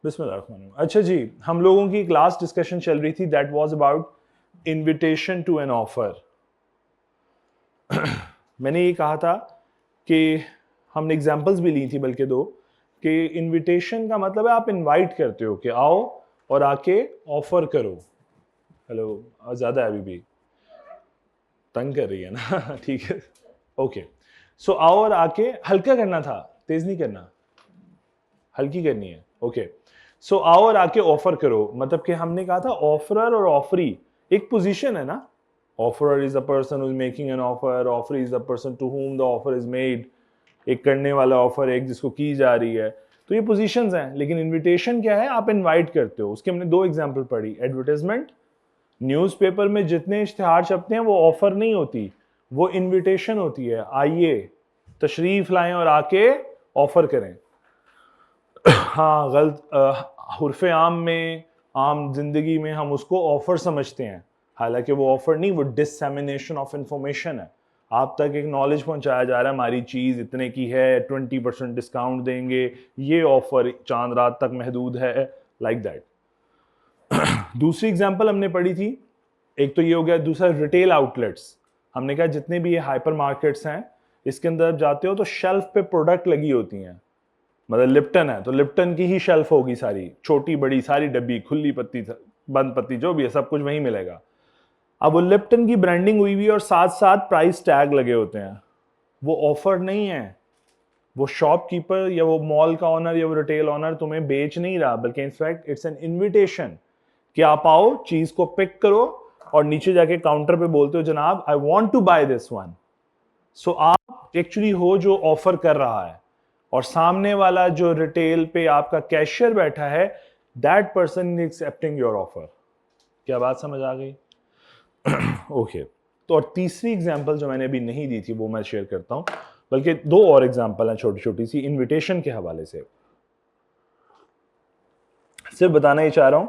बिस्मिल्लाह। अच्छा जी, हम लोगों की क्लास डिस्कशन चल रही थी, that was about invitation to an offer. मैंने ये कहा था कि हमने एग्जांपल्स भी ली थी बल्कि दो, कि इनविटेशन का मतलब है आप इनवाइट करते हो कि आओ और आके ऑफर करो। हेलो, ज़्यादा है अभी भी, तंग कर रही है ना? ठीक है, ओके। सो आओ और आके, हल्का करना था, तेज नहीं करना, हल्की करनी है। ओके, सो आओ और आके ऑफर करो, मतलब कि हमने कहा था ऑफरर और ऑफरी एक पोजीशन है ना। Offerer is the person who is making an offer, offer is the person to whom the offer is made. एक करने वाला ऑफर, एक जिसको की जा रही है। तो ये पोजीशंस हैं, लेकिन इनविटेशन क्या है? आप इनवाइट करते हो। उसके हमने दो एग्जांपल पढ़ी। एडवर्टाइजमेंट, न्यूज़पेपर में जितने इश्तिहार छपते हैं वो ऑफर नहीं होती, वो इनविटेशन होती है। आइए, तशरीफ लाएं और आके ऑफर करें। हाँ, गलत हुर्फ़े आम में, आम जिंदगी में हम उसको ऑफर समझते हैं, हालांकि वो ऑफर नहीं, वो डिससेमिनेशन ऑफ इंफॉर्मेशन है। आप तक एक नॉलेज पहुंचाया जा रहा है, हमारी चीज़ इतने की है, 20% डिस्काउंट देंगे, ये ऑफर चांद रात तक महदूद है, लाइक दैट। दूसरी एग्जांपल हमने पढ़ी थी, एक तो ये हो गया, दूसरा रिटेल आउटलेट्स। हमने कहा जितने भी ये हाइपर मार्केट्स हैं, इसके अंदर आप जाते हो तो शेल्फ पे प्रोडक्ट लगी होती हैं। मतलब लिप्टन है तो लिप्टन की ही शेल्फ होगी सारी, छोटी बड़ी सारी डब्बी, खुली पत्ती बंद पत्ती जो भी है सब कुछ वहीं मिलेगा। अब वो लिप्टन की ब्रांडिंग हुई हुई और साथ साथ प्राइस टैग लगे होते हैं। वो ऑफर नहीं है, वो शॉपकीपर या वो मॉल का ऑनर या वो रिटेल ऑनर तुम्हें बेच नहीं रहा, बल्कि इनफैक्ट इट्स एन इन्विटेशन कि आप आओ, चीज को पिक करो और नीचे जाके काउंटर पे बोलते हो जनाब I want to buy this one. So आप एक्चुअली हो जो ऑफर कर रहा है, और सामने वाला जो रिटेल पे आपका कैशियर बैठा है, that person is accepting your offer. क्या बात समझ आ गई? ओके तो और तीसरी एग्जांपल जो मैंने अभी नहीं दी थी वो मैं शेयर करता हूं, बल्कि दो और एग्जांपल हैं छोटी छोटी सी इनविटेशन के हवाले से। सिर्फ बताना ही चाह रहा हूं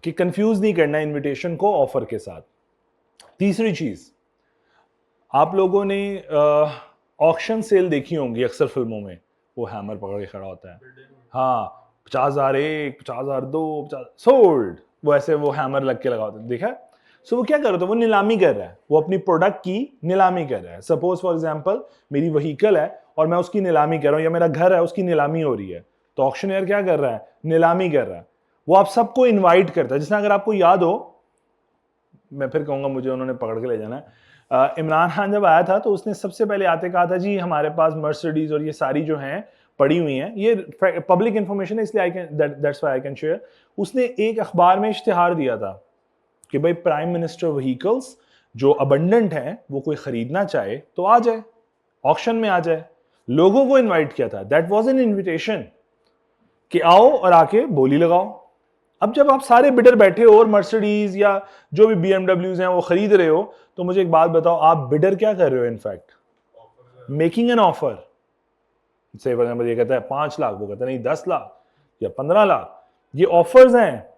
कि कंफ्यूज नहीं करना इनविटेशन को ऑफर के साथ। तीसरी चीज, आप लोगों ने ऑक्शन सेल देखी होंगी अक्सर फिल्मों में, वो हैमर पकड़ के खड़ा होता है। हाँ, 50,000 एक, 50,000 दो, 50 सोल्ड, वो ऐसे वो हैमर लग के लगा होता है, देखा है? सो वो क्या कर रहा था? वो नीलामी कर रहा है, वो अपनी प्रोडक्ट की नीलामी कर रहा है। सपोज फॉर एग्जांपल मेरी व्हीकल है और मैं उसकी नीलामी कर रहा हूँ, या मेरा घर है उसकी नीलामी हो रही है, तो ऑक्शनियर क्या कर रहा है? नीलामी कर रहा है। वो आप सबको इन्वाइट करता है। जिसने, अगर आपको याद हो, मैं फिर कहूंगा मुझे उन्होंने पकड़ के ले जाना है, इमरान खान जब आया था तो उसने सबसे पहले आते कहा था जी हमारे पास मर्सिडीज और ये सारी जो हैं पड़ी हुई हैं, ये पब्लिक इंफॉर्मेशन है इसलिए I can, that's why I can share. उसने एक अखबार में इश्तिहार दिया था कि भाई प्राइम मिनिस्टर व्हीकल्स जो अबंडेंट हैं वो कोई खरीदना चाहे तो आ जाए, ऑक्शन में आ जाए। लोगों को इन्वाइट किया था, दैट वाज एन इन्विटेशन कि आओ और आके बोली लगाओ। अब जब आप सारे बिडर बैठे हो और मर्सिडीज या जो भी बीएमडब्ल्यूज हैं वो खरीद रहे हो, तो मुझे एक बात बताओ, आप बिडर क्या कर रहे हो? In fact making an offer. से फॉर एग्जाम्पल ये कहता है 5 लाख, वो कहता है नहीं 10 लाख या 15 लाख, ये ऑफर्स हैं।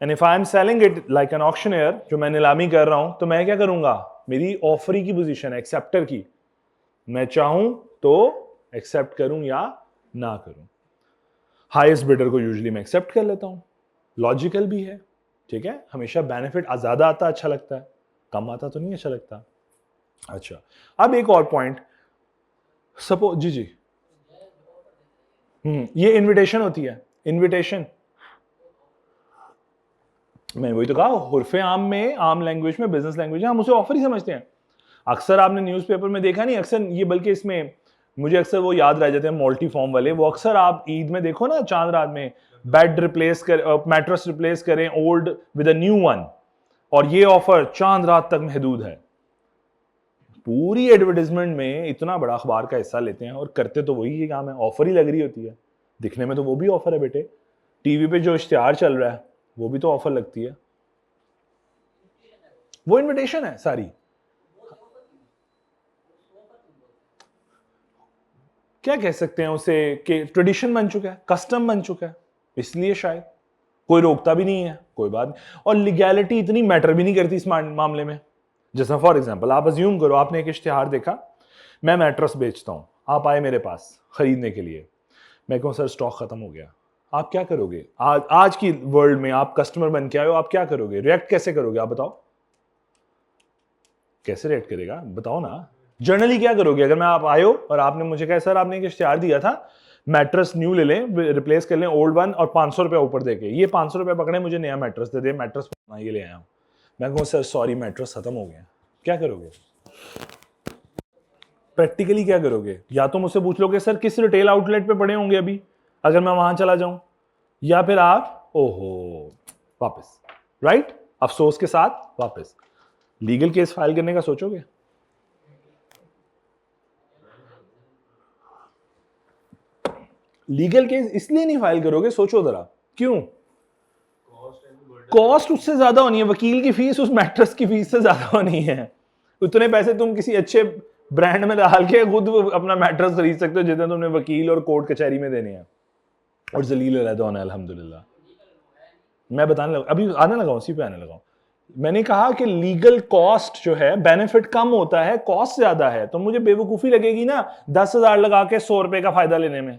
And if I am selling it like an auctioneer, जो मैं नीलामी कर रहा हूं, तो मैं क्या करूंगा? मेरी ऑफरी की पोजीशन है, एक्सेप्टर की। मैं चाहूं तो एक्सेप्ट करूं या ना करूं। हाईएस्ट बिडर को यूजुअली मैं एक्सेप्ट कर लेता हूं, लॉजिकल भी है, ठीक है। हमेशा बेनिफिट ज्यादा आता अच्छा लगता है, कम आता तो नहीं अच्छा लगता। अच्छा, अब एक और पॉइंट, सपोज जी जी, ये इनविटेशन होती है। इनविटेशन, मैं वही तो कहा, हुर्फे आम में, आम लैंग्वेज में, बिजनेस लैंग्वेज में हम उसे ऑफर ही समझते हैं। अक्सर आपने न्यूज़पेपर में देखा नहीं, अक्सर ये, बल्कि इसमें मुझे अक्सर वो याद रह जाते हैं मल्टी फॉर्म वाले, वो अक्सर आप ईद में देखो ना, चांद रात में बेड रिप्लेस कर, मैट्रेस रिप्लेस करें old with a new one, और ये ऑफर चांद रात तक महदूद है। पूरी एडवर्टाइजमेंट में इतना बड़ा अखबार का हिस्सा लेते हैं और करते तो वही काम है, ऑफर ही लग रही होती है। दिखने में तो वो भी ऑफर है बेटे, टीवी पे जो इश्तिहार चल रहा है वो भी तो ऑफर लगती है, वो इनविटेशन है सारी। क्या कह सकते हैं उसे कि ट्रेडिशन बन चुका है, कस्टम बन चुका है, इसलिए शायद कोई रोकता भी नहीं है, कोई बात नहीं। और लीगैलिटी इतनी मैटर भी नहीं करती इस मामले में। जैसा फॉर एग्जांपल आप अज्यूम करो, आपने एक इश्तिहार देखा, मैं मैट्रेस बेचता हूं, आप आए मेरे पास खरीदने के लिए, मैं कहूं सर स्टॉक खत्म हो गया, आप क्या करोगे? आज की वर्ल्ड में आप कस्टमर बन के आए हो, आप क्या करोगे? रिएक्ट कैसे करोगे आप बताओ? कैसे रिएक्ट करेगा बताओ ना? जनरली क्या करोगे अगर मैं आप आए हो और आपने मुझे कहा सर आपने एक इश्तिहार दिया था मैट्रेस न्यू ले लें, रिप्लेस कर लें ओल्ड वन और 500 रुपया ऊपर देके, ये 500 रुपया पकड़े मुझे नया मैट्रेस दे दे, मैट्रेस ये ले आया हूं। मैं कहूँ सर सॉरी मैट्रेस खत्म हो गया, क्या करोगे? प्रैक्टिकली क्या करोगे? या तो मुझसे पूछ लोगे सर किस रिटेल आउटलेट पे पड़े होंगे अभी, अगर मैं वहां चला जाऊं, या फिर आप ओहो वापस, राइट, अफसोस के साथ वापस। लीगल केस फाइल करने का सोचोगे? लीगल केस इसलिए नहीं फाइल करोगे, सोचो जरा क्यों? कॉस्ट उससे ज्यादा होनी है, वकील की फीस उस मैट्रेस की फीस से ज्यादा होनी है। उतने पैसे तुम किसी अच्छे ब्रांड में डाल के खुद अपना मैट्रेस खरीद सकते हो जितने तुमने वकील और कोर्ट कचहरी में देने हैं, और जलील रहता होना है अल्हम्दुलिल्लाह। मैं बताने लगा, अभी आने लगा, उसी पे आने लगा। मैंने कहा कि लीगल कॉस्ट जो है, बेनिफिट कम होता है, कॉस्ट ज्यादा है, तो मुझे बेवकूफी लगेगी ना 10,000 लगा के 100 रुपए का फायदा लेने में।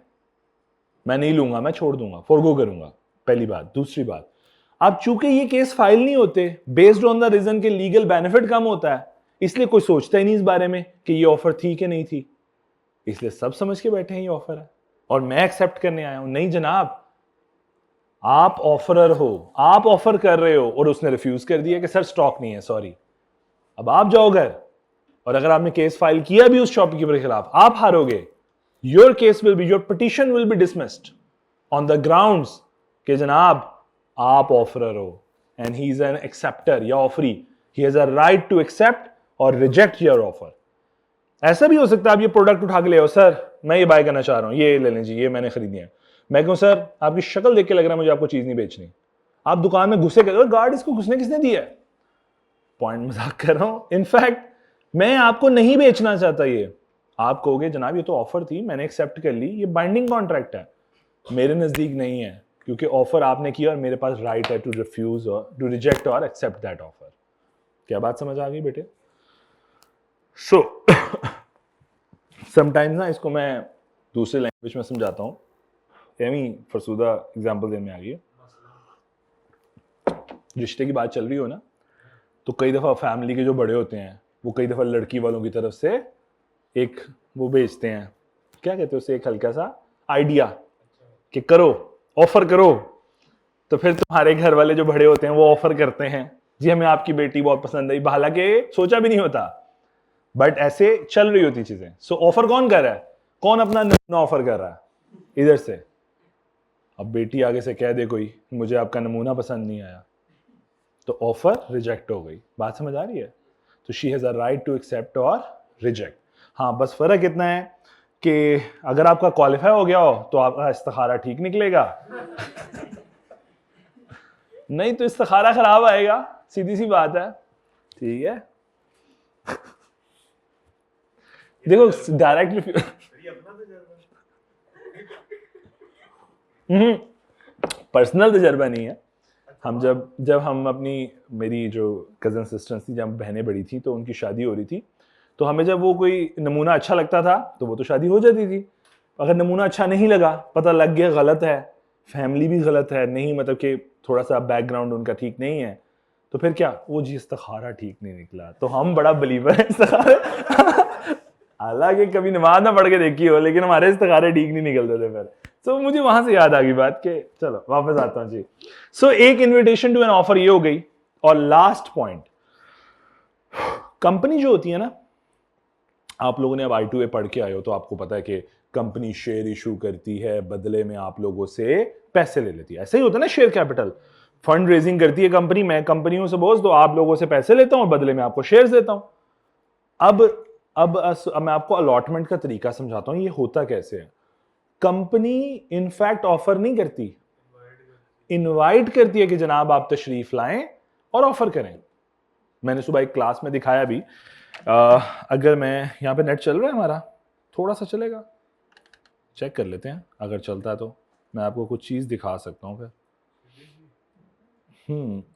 मैं नहीं लूंगा, मैं छोड़ दूंगा, फॉरगो करूंगा, पहली बात। दूसरी बात, अब चूंकि ये केस फाइल नहीं होते बेस्ड ऑन द रीजन के लीगल बेनिफिट कम होता है, इसलिए कोई सोचता ही नहीं इस बारे में कि ये ऑफर थी कि नहीं थी, इसलिए सब समझ के बैठे हैं ये ऑफर है और मैं एक्सेप्ट करने आया हूं। नहीं जनाब, आप ऑफरर हो, आप ऑफर कर रहे हो और उसने रिफ्यूज कर दिया कि सर स्टॉक नहीं है, सॉरी। अब आप जाओ घर और अगर आपने केस फाइल किया भी उस शॉपकीपर के खिलाफ, आप हारोगे। Your case will be, your petition will be dismissed on the grounds कि जनाब आप ऑफरर हो and he is an acceptor या offeree, he has a right to accept और रिजेक्ट योर ऑफर। ऐसा भी हो सकता है आप ये प्रोडक्ट उठा के ले आओ, सर मैं ये बाय करना चाह रहा हूं, ये ले लें जी, ये मैंने खरीदी है। मैं कहूं सर आपकी शक्ल देख के लग रहा है मुझे आपको चीज नहीं बेचनी। आप दुकान में घुसे कर, गार्ड इसको घुसने किसने दिया है? पॉइंट मजाक कर रहा हूं, इनफैक्ट मैं आपको नहीं बेचना चाहता ये। आप कहोगे जनाब ये तो ऑफर थी, मैंने एक्सेप्ट कर ली, ये बाइंडिंग कॉन्ट्रैक्ट है। मेरे नजदीक नहीं है, क्योंकि ऑफर आपने किया और मेरे पास राइट है टू रिफ्यूज और टू रिजेक्ट और एक्सेप्ट दैट ऑफर। क्या बात समझ आ गई बेटे? सो समटाइम्स ना इसको मैं दूसरे लैंग्वेज में समझाता हूँ, एमी फरसूदा एग्जाम्पल देने में आ गई है। रिश्ते की बात चल रही हो ना, तो कई दफ़ा फैमिली के जो बड़े होते हैं वो कई दफ़ा लड़की वालों की तरफ से एक वो भेजते हैं, क्या कहते हैं उसे, एक हल्का सा आइडिया कि करो, ऑफर करो। तो फिर तुम्हारे घर वाले जो बड़े होते हैं वो ऑफर करते हैं, जी हमें आपकी बेटी बहुत पसंद आई, हालांकि सोचा भी नहीं होता, बट ऐसे चल रही होती चीजें। सो ऑफर कौन कर रहा है? कौन अपना नमूना ऑफर कर रहा है? इधर से। अब बेटी आगे से कह दे कोई मुझे आपका नमूना पसंद नहीं आया, तो ऑफर रिजेक्ट हो गई। बात समझ आ रही है? तो she has a right to accept और रिजेक्ट। हाँ, बस फर्क इतना है कि अगर आपका क्वालिफाई हो गया हो तो आपका इस्तिखारा ठीक निकलेगा, नहीं तो इस्तिखारा खराब आएगा, सीधी सी बात है। ठीक है, देखो डायरेक्ट पर्सनल तजर्बा नहीं है। हम जब हम अपनी, मेरी जो कज़न सिस्टर्स थी, जब बहनें बड़ी थी तो उनकी शादी हो रही थी, तो हमें जब वो कोई नमूना अच्छा लगता था तो वो तो शादी हो जाती थी। अगर नमूना अच्छा नहीं लगा, पता लग गया गलत है, फैमिली भी गलत है, नहीं मतलब कि थोड़ा सा बैकग्राउंड उनका ठीक नहीं है, तो फिर क्या, वो जी इस्तिखारा ठीक नहीं निकला, तो हम बड़ा बिलीवर है इस्तिखारे हालांकि कभी नमाज ना पढ़ के देखी हो, लेकिन हमारे इस्तिखारे ठीक नहीं निकलते थे फिर। तो मुझे वहां से याद आ गई बात कि चलो वापस आता हूं जी। सो एक इन्विटेशन टू एन ऑफर ये हो गई। और लास्ट पॉइंट, कंपनी जो होती है ना, आप लोगों ने अब I2A पढ़ के आए हो तो आपको पता है कि कंपनी शेयर इशू करती है, बदले में आप लोगों से पैसे ले लेती है। ऐसा ही होता है ना, शेयर कैपिटल, फंड रेजिंग करती है कंपनी, मैं कंपनियों से बोझ दो, आप लोगों से पैसे लेता हूं और बदले में आपको शेयर्स देता हूं। अब मैं आपको अलॉटमेंट का तरीका समझाता हूं, ये होता कैसे है। कंपनी इनफैक्ट ऑफर नहीं करती, इनवाइट करती है कि जनाब आप तशरीफ लाएं और ऑफर करें। मैंने सुबह एक क्लास में दिखाया भी, अगर मैं यहाँ पे नेट चल रहा है हमारा, थोड़ा सा चलेगा, चेक कर लेते हैं, अगर चलता है तो मैं आपको कुछ चीज दिखा सकता हूँ फिर।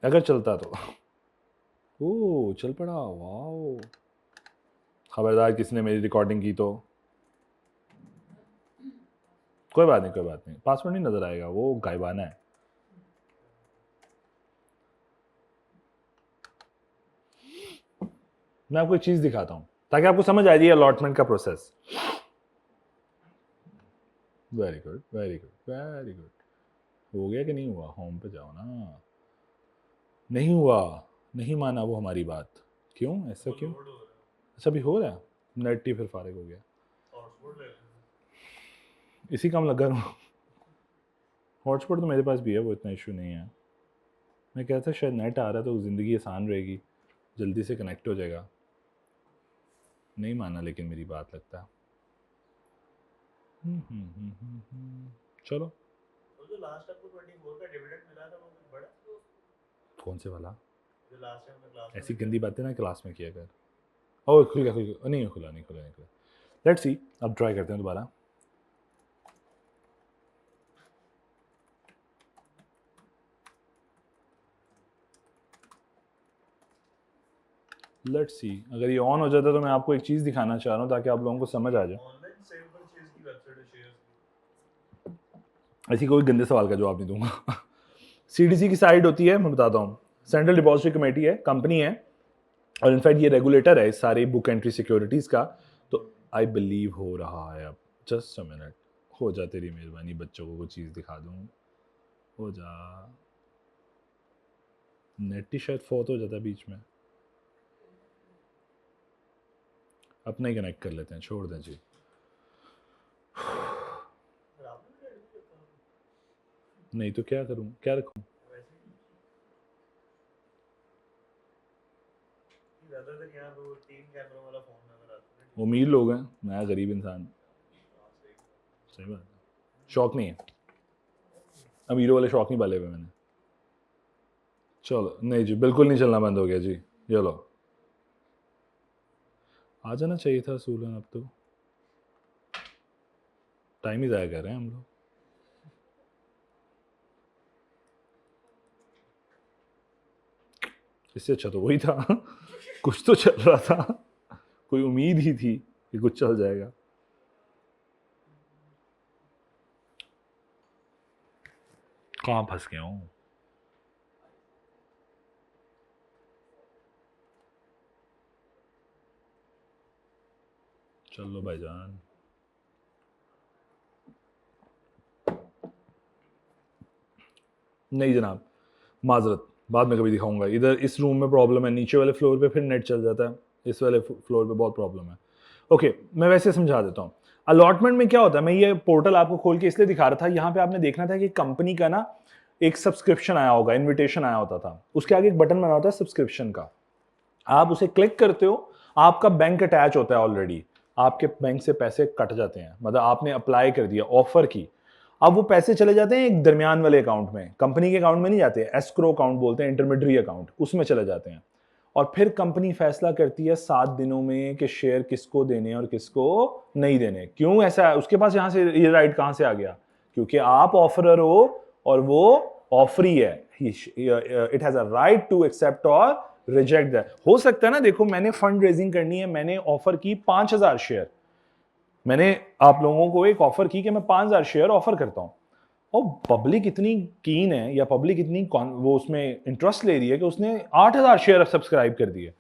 अगर चलता तो ओ चल पड़ा, वाओ, खबरदार किसने मेरी रिकॉर्डिंग की तो। कोई बात नहीं, कोई बात नहीं, पासवर्ड नहीं नजर आएगा, वो गायबाना है। मैं आपको एक चीज दिखाता हूं ताकि आपको समझ आ जाए अलॉटमेंट का process. Very good, very good, very good. हो गया कि नहीं हुआ? होम पे जाओ ना। नहीं हुआ, नहीं माना वो हमारी बात। क्यों ऐसा क्यों? अच्छा अभी हो रहा है, नेट ही फिर फारिग हो गया, इसी काम लगा रहा हूँ। हॉटस्पॉट तो मेरे पास भी है, वो इतना इशू नहीं है। मैं कहता शायद नेट आ रहा तो ज़िंदगी आसान रहेगी, जल्दी से कनेक्ट हो जाएगा। नहीं माना लेकिन मेरी बात लगता है। चलो जो लास्ट आपको 24 का डिविडेंड मिला था वो बड़ा कौन से वाला? जो लास्ट टाइम में क्लास ऐसी गंदी बातें ना क्लास में किया कर। ओ खुल गया, खुल गया, नहीं खुला, नहीं खुला, नहीं खुला। लेट्स सी, अब ट्राई करते हैं दोबारा। लेट्स सी, अगर ये ऑन हो जाता तो मैं आपको एक चीज़ दिखाना चाह रहा हूँ ताकि आप लोगों को समझ आ जाए। ऑनलाइन सेल परचेज की वेबसाइट है शेयर्स की। ऐसी कोई गंदे सवाल का जवाब नहीं दूंगा। सीडीसी की साइट होती है, मैं बताता हूँ, सेंट्रल डिपॉजिटरी कमेटी है, कंपनी है, और इनफैक्ट ये रेगुलेटर है इस सारे बुक एंट्री सिक्योरिटीज़ का। तो आई बिलीव हो रहा है अब। जस्ट अ मिनट, हो जा तेरी मेहरबानी, बच्चों को चीज़ दिखा दूँ। हो जा, नेट ही शायद फौत हो जाता है बीच में। अपना ही कनेक्ट कर लेते हैं, छोड़ दें जी। नहीं तो क्या करूं, क्या रखूं? वो अमीर लोग हैं, मैं गरीब इंसान। सही बात है, शौक नहीं है, अमीरों वाले शौक नहीं पाले हुए मैंने। चलो नहीं जी, बिल्कुल नहीं चलना बंद हो गया जी। चलो आ जाना चाहिए था सूलन, अब तो टाइम ही ज़ाया कर रहे हैं हम लोग। इससे अच्छा तो वही था। कुछ तो चल रहा था, कोई उम्मीद ही थी कि कुछ चल जाएगा। कहाँ फंस गया हूँ? चलो भाईजान, नहीं जनाब, माजरत, बाद में कभी दिखाऊंगा। इधर इस रूम में प्रॉब्लम है, नीचे वाले फ्लोर पे फिर नेट चल जाता है, इस वाले फ्लोर पे बहुत प्रॉब्लम है। ओके, मैं वैसे समझा देता हूँ। अलॉटमेंट में क्या होता है, मैं ये पोर्टल आपको खोल के इसलिए दिखा रहा था, यहाँ पे आपने देखना था कि कंपनी का ना एक सब्सक्रिप्शन आया होगा, इन्विटेशन आया होता था, उसके आगे एक बटन बना होता है सब्सक्रिप्शन का। आप उसे क्लिक करते हो, आपका बैंक अटैच होता है ऑलरेडी, आपके बैंक से पैसे कट जाते हैं, मतलब आपने अप्लाई कर दिया, ऑफर की, अब वो पैसे चले जाते हैं एक दरमियान वाले अकाउंट में, कंपनी के अकाउंट में नहीं जाते, एस्क्रो अकाउंट बोलते हैं, इंटरमीडियरी अकाउंट, उसमें चले जाते हैं। और फिर कंपनी फैसला करती है 7 दिनों में कि शेयर किसको देने और किसको नहीं देने। क्यों ऐसा है? उसके पास यहां से ये राइट कहां से आ गया? क्योंकि आप ऑफरर हो और वो ऑफरी है। It has a right to accept और रिजेक्ट दैट। हो सकता है ना, देखो मैंने फंड रेजिंग करनी है, मैंने ऑफर की 5000 शेयर, मैंने आप लोगों को एक ऑफर की कि मैं 5000 शेयर ऑफर करता हूं, और पब्लिक इतनी कीन है या पब्लिक इतनी वो उसमें इंटरेस्ट ले रही है कि उसने 8000 शेयर सब्सक्राइब कर दिए।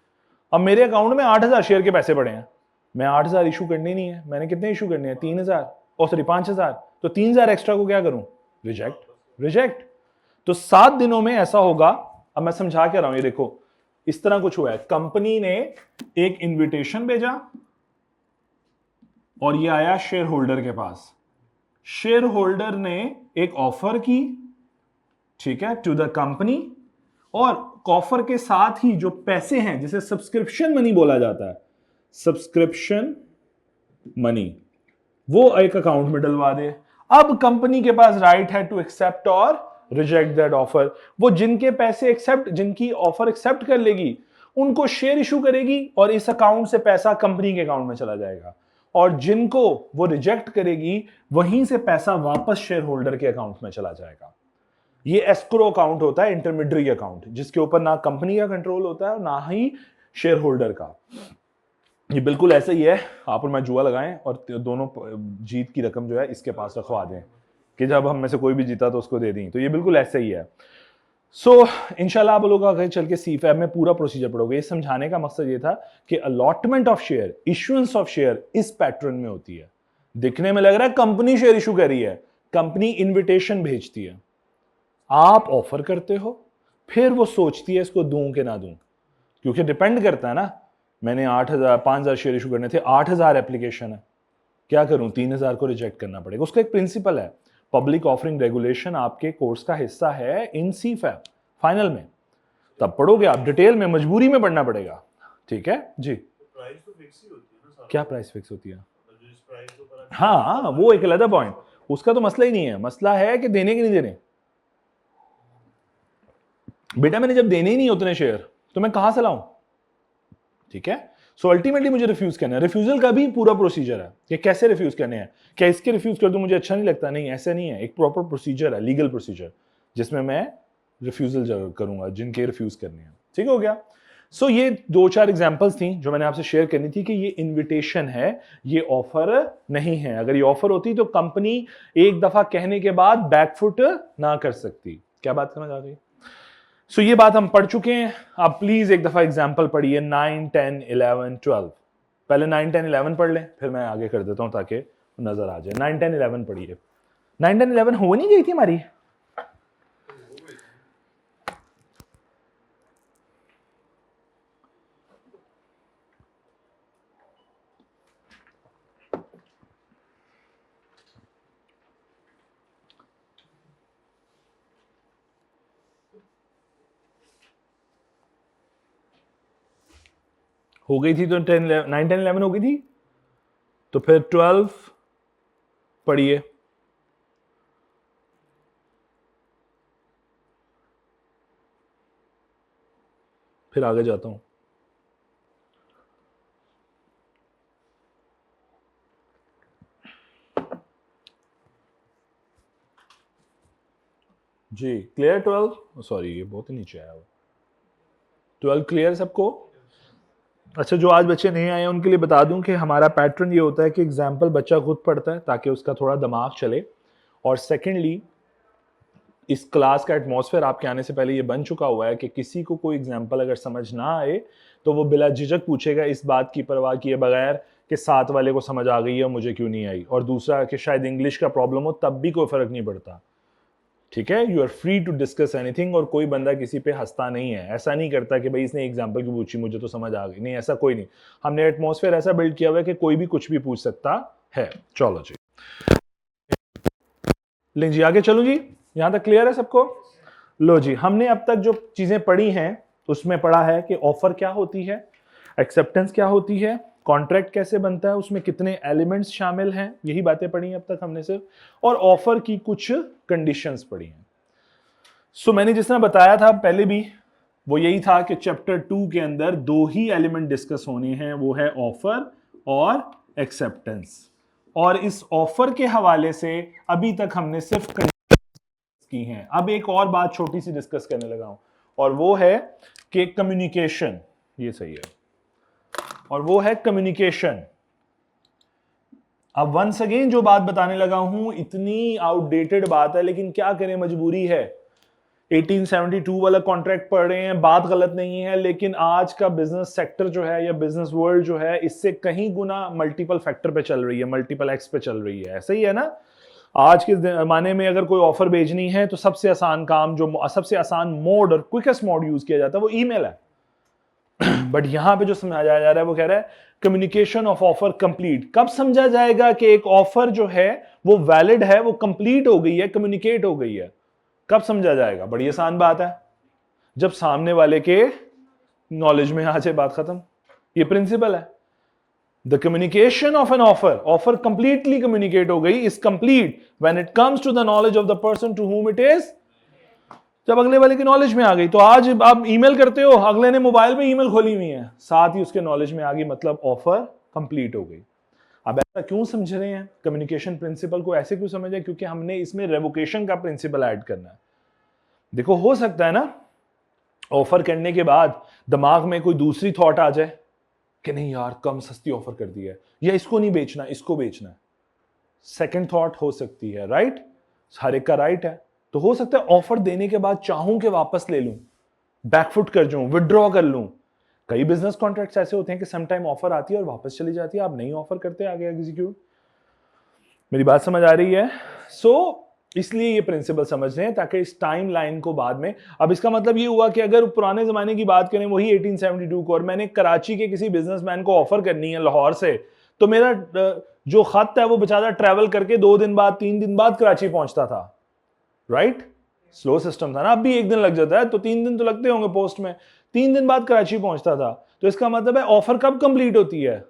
अब मेरे अकाउंट में 8000 शेयर के पैसे पड़े हैं, मैं 8000 इशू करने नहीं है, मैंने कितने इशू करने हैं? 3000, और सॉरी 5000, तो 3000 एक्स्ट्रा को क्या करूं? Reject, reject. तो 7 दिनों में ऐसा होगा। अब मैं समझा क्या रहा हूं, ये देखो इस तरह कुछ हुआ है, कंपनी ने एक इनविटेशन भेजा और ये आया शेयर होल्डर के पास, शेयर होल्डर ने एक ऑफर की, ठीक है, टू द कंपनी, और ऑफर के साथ ही जो पैसे हैं जिसे सब्सक्रिप्शन मनी बोला जाता है, सब्सक्रिप्शन मनी, वो एक अकाउंट में डलवा दे। अब कंपनी के पास राइट है टू एक्सेप्ट और रिजेक्ट दैट ऑफर। वो जिनके पैसे एक्सेप्ट, जिनकी ऑफर एक्सेप्ट कर लेगी उनको शेयर इशू करेगी और इस अकाउंट से पैसा कंपनी के अकाउंट में चला जाएगा, और जिनको वो रिजेक्ट करेगी वहीं से पैसा वापस शेयर होल्डर के अकाउंट में चला जाएगा। ये एस्क्रो अकाउंट होता है, इंटरमीडियरी अकाउंट, जिसके ऊपर ना कंपनी का कंट्रोल होता है और ना ही शेयर होल्डर का। ये बिल्कुल ऐसा ही है, आप और मैं जुआ लगाएं और दोनों जीत की रकम जो है इसके पास रखवा दें कि जब हम में से कोई भी जीता तो उसको दे दें। तो ये बिल्कुल ऐसा ही है। सो इंशाल्लाह आप लोग आगे चल के CFAB में पूरा प्रोसीजर पढ़ोगे। ये समझाने का मकसद ये था कि allotment of share, issuance of share इस पैटर्न में होती है। दिखने में लग रहा है कंपनी शेयर इशू कर रही है, कंपनी इनविटेशन भेजती है, आप ऑफर करते हो, फिर वो सोचती है इसको दूं कि ना दूं, क्योंकि डिपेंड करता है ना। मैंने 8,000 5,000 शेयर इशू करने थे, 8,000 एप्लीकेशन है, क्या करूं, 3,000 को रिजेक्ट करना पड़ेगा। उसका एक प्रिंसिपल है, पब्लिक ऑफरिंग रेगुलेशन आपके कोर्स का हिस्सा है इन CFAB फाइनल में, तब पढ़ोगे आप डिटेल में, मजबूरी में पढ़ना पड़ेगा। ठीक है जी। प्राइस तो फिक्स ही होती है ना साहब? क्या प्राइस फिक्स होती है? जो इस प्राइस के ऊपर हाँ, वो एक अलग पॉइंट, उसका तो मसला ही नहीं है। मसला है कि देने कि नहीं देने। बेटा मैंने जब देने ही नहीं उतने शेयर तो मैं कहां से लाऊं? ठीक है। सो अल्टीमेटली मुझे रिफ्यूज करना है। रिफ्यूजल का भी पूरा प्रोसीजर है कि कैसे रिफ्यूज करने हैं। क्या इसके रिफ्यूज कर दूं मुझे अच्छा नहीं लगता? नहीं, ऐसा नहीं है। एक प्रॉपर प्रोसीजर है, लीगल प्रोसीजर, जिसमें मैं रिफ्यूजल जरूर करूंगा जिनके रिफ्यूज करने हैं। ठीक हो गया। सो ये 2-4 एग्जांपल्स थी जो मैंने आपसे शेयर करनी थी कि ये इनविटेशन है, ये ऑफर नहीं है। अगर ये ऑफर होती तो कंपनी एक दफा कहने के बाद बैकफुट ना कर सकती। क्या बात समझ आ गई? सो ये बात हम पढ़ चुके हैं। आप प्लीज एक दफा एग्जांपल पढ़िए 9, 10, 11, 12। पहले 9, 10, 11 पढ़ लें, फिर मैं आगे कर देता हूं ताकि नजर आ जाए। 9, 10, 11 पढ़िए। 9, 10, 11 हो नहीं गई थी हमारी? हो गई थी तो 9, 10, 11 हो गई थी। तो फिर 12 पढ़िए। फिर आगे जाता हूं। जी क्लियर 12? सॉरी ये बहुत ही नीचे आया हुआ। 12 क्लियर सबको? अच्छा, जो आज बच्चे नहीं आए हैं उनके लिए बता दूं कि हमारा पैटर्न ये होता है कि एग्जाम्पल बच्चा खुद पढ़ता है ताकि उसका थोड़ा दिमाग चले, और सेकेंडली इस क्लास का एटमॉस्फेयर आपके आने से पहले ये बन चुका हुआ है कि किसी को कोई एग्जाम्पल अगर समझ ना आए तो वो बिला झिझक पूछेगा, इस बात की परवाह किए बगैर कि साथ वाले को समझ आ गई है मुझे क्यों नहीं आई, और दूसरा कि शायद इंग्लिश का प्रॉब्लम हो तब भी कोई फर्क नहीं पड़ता। ठीक है, you are free to discuss anything, और कोई बंदा किसी पे हंसता नहीं है, ऐसा नहीं करता कि भाई इसने एग्जाम्पल क्यों पूछी मुझे तो समझ आ गई, नहीं ऐसा कोई नहीं। हमने एटमॉस्फेयर ऐसा बिल्ड किया हुआ है कि कोई भी कुछ भी पूछ सकता है। चलो जी, लें जी आगे चलूं जी, यहां तक क्लियर है सबको? लो जी, हमने अब तक जो चीजें पढ़ी हैं उसमें पढ़ा है कि ऑफर क्या होती है, एक्सेप्टेंस क्या होती है, कॉन्ट्रैक्ट कैसे बनता है, उसमें कितने एलिमेंट्स शामिल हैं, यही बातें पढ़ी हैं अब तक हमने सिर्फ, और ऑफर की कुछ कंडीशंस पढ़ी हैं। सो मैंने जिस तरह बताया था पहले भी, वो यही था कि चैप्टर 2 के अंदर 2 ही एलिमेंट डिस्कस होने हैं, वो है ऑफर और एक्सेप्टेंस। और इस ऑफर के हवाले से अभी तक हमने सिर्फ की हैं। अब एक और बात छोटी सी डिस्कस करने लगा हूं, और वो है कि कम्युनिकेशन, ये सही है, और वो है कम्युनिकेशन। अब वंस अगेन जो बात बताने लगा हूं इतनी आउटडेटेड बात है, लेकिन क्या करें, मजबूरी है। 1872 वाला कॉन्ट्रैक्ट पढ़ रहे हैं, बात गलत नहीं है, लेकिन आज का बिजनेस सेक्टर जो है या बिजनेस वर्ल्ड जो है इससे कहीं गुना मल्टीपल फैक्टर पे चल रही है, मल्टीपल एक्स पे चल रही है। ऐसा ही है ना? आज के जमाने में अगर कोई ऑफर भेजनी है तो सबसे आसान काम, जो सबसे आसान मोड और क्विकेस्ट मोड यूज किया जाता है वो ईमेल है। बट यहां पे जो समझाया जा रहा है वो कह रहा है कम्युनिकेशन ऑफ ऑफर कंप्लीट। कब समझा जाएगा कि एक ऑफर जो है वो वैलिड है, वो कंप्लीट हो गई है, कम्युनिकेट हो गई है? कब समझा जाएगा? बड़ी आसान बात है, जब सामने वाले के नॉलेज में आ जाए, बात खत्म। ये प्रिंसिपल है। The communication of an offer completely communicate हो गई, is complete when it comes to the knowledge of the person to whom it is, जब अगले वाले की नॉलेज में आ गई। तो आज आप ईमेल करते हो, अगले ने मोबाइल में ईमेल खोली हुई है, साथ ही उसके नॉलेज में आ गई, मतलब ऑफर कंप्लीट हो गई। अब ऐसा क्यों समझ रहे हैं? कम्युनिकेशन प्रिंसिपल को ऐसे क्यों समझ रहे हैं? क्योंकि हमने इसमें रेवोकेशन का प्रिंसिपल ऐड करना है। देखो, हो सकता है ना ऑफर करने के बाद दिमाग में कोई दूसरी थॉट आ जाए कि नहीं यार कम सस्ती ऑफर कर दी है, या इसको नहीं बेचना इसको बेचना है। सेकंड थॉट हो सकती है, राइट? हर एक का राइट है। तो हो सकता है ऑफर देने के बाद चाहूं कि वापस ले लूं, बैकफुट कर जाऊं, विदड्रॉ कर लूं। कई बिजनेस कॉन्ट्रैक्ट्स ऐसे होते हैं कि सम टाइम ऑफर आती है और वापस चली जाती है, आप नहीं ऑफर करते, आगे एग्जीक्यूट। मेरी बात समझ आ रही है? इसलिए ये प्रिंसिपल समझ रहे हैं ताकि इस टाइम लाइन को बाद में, अब इसका मतलब ये हुआ कि अगर पुराने जमाने की बात करें, वही 1872 को, और मैंने कराची के किसी बिजनेसमैन को ऑफर करनी है लाहौर से, तो मेरा जो खत है वो बेचारा ट्रैवल करके 2 दिन बाद 3 दिन बाद कराची पहुंचता था, राइट? स्लो सिस्टम था ना। अब भी 1 दिन लग जाता है, तो 3 दिन तो लगते होंगे पोस्ट में, 3 दिन बाद कराची पहुंचता था। तो इसका मतलब है ऑफर कब कंप्लीट होती है?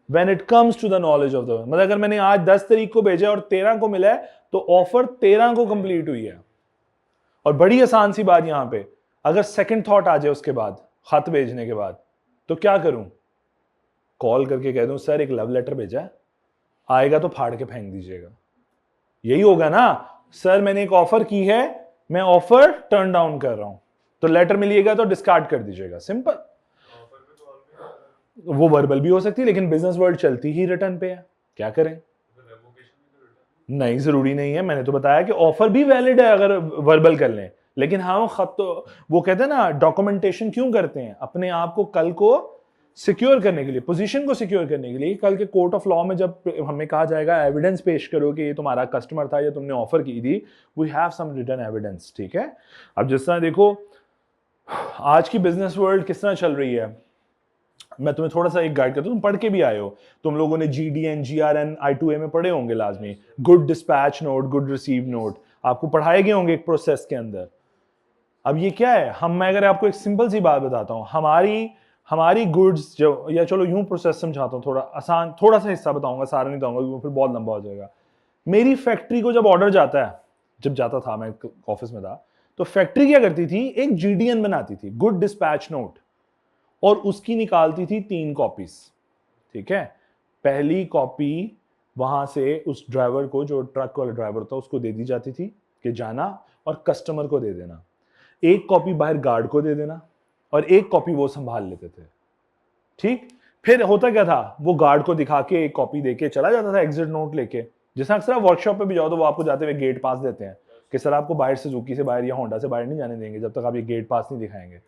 When it comes to the knowledge of the, मतलब अगर मैंने आज 10 तारीख को भेजा और 13 को मिला है, तो ऑफर 13 को कंप्लीट हुई है। और बड़ी आसान सी बात यहां पे, अगर सेकंड थॉट आ जाए उसके बाद, खत भेजने के बाद, तो क्या करूं? कॉल करके कह दूं सर एक लव लेटर भेजा है, आएगा तो फाड़ के फेंक दीजिएगा। यही होगा ना? सर मैंने एक ऑफर की है, मैं ऑफर टर्न डाउन कर रहा हूं, तो लेटर मिलिएगा तो डिस्कार्ड कर दीजिएगा, सिंपल। वो वर्बल भी हो सकती है, लेकिन बिजनेस वर्ल्ड चलती ही रिटर्न पे है, क्या करें? नहीं, जरूरी नहीं है। मैंने तो बताया कि ऑफर भी वैलिड है अगर वर्बल कर लें, लेकिन हाँ खत तो, वो कहते हैं ना डॉक्यूमेंटेशन क्यों करते हैं? अपने आप को कल को सिक्योर करने के लिए, पोजीशन को सिक्योर करने के लिए। कल के कोर्ट ऑफ लॉ में जब हमें कहा जाएगा एविडेंस पेश करो कि ये तुम्हारा कस्टमर था या तुमने ऑफर की थी, we have some written evidence, ठीक है? अब जिस तरह देखो आज की बिजनेस वर्ल्ड किस तरह चल रही है, मैं तुम्हें थोड़ा सा एक गाइड करता हूं, तुम पढ़ के भी आए हो, तुम लोगों ने GDN GRN I2A में पढ़े होंगे लाजमी, good dispatch note, good receive note, आपको पढ़ाए गए होंगे एक प्रोसेस के अंदर। अब ये क्या है? मैं अगर आपको एक सिंपल सी बात बताता हूं, हमारी गुड्स जो, या चलो यूं प्रोसेस समझाता हूं, थोड़ा आसान, थोड़ा सा हिस्सा बताऊंगा, सारा नहीं बताऊंगा क्योंकि फिर बहुत लंबा हो जाएगा। मेरी फैक्ट्री को जब ऑर्डर जाता है, जब जाता था, मैं ऑफिस में था, तो फैक्ट्री क्या करती थी? एक GDN बनाती थी, गुड डिस्पैच नोट, और उसकी निकालती थी 3 कॉपीज, ठीक है? पहली कॉपी वहां से उस ड्राइवर को, जो ट्रक वाला ड्राइवर था, उसको दे दी जाती थी कि जाना और कस्टमर को दे देना। एक कॉपी बाहर गार्ड को दे देना और एक कॉपी वो संभाल लेते थे, ठीक? फिर होता क्या था, वो गार्ड को दिखा के एक कॉपी देके चला जाता था एग्जिट नोट लेके। जैसे अक्सर आप वर्कशॉप पे भी जाओ तो वो आपको जाते हुए गेट पास देते हैं कि सर आपको बाहर सुजुकी से बाहर या होंडा से बाहर नहीं जाने देंगे जब तक आप ये गेट पास नहीं दिखाएंगे।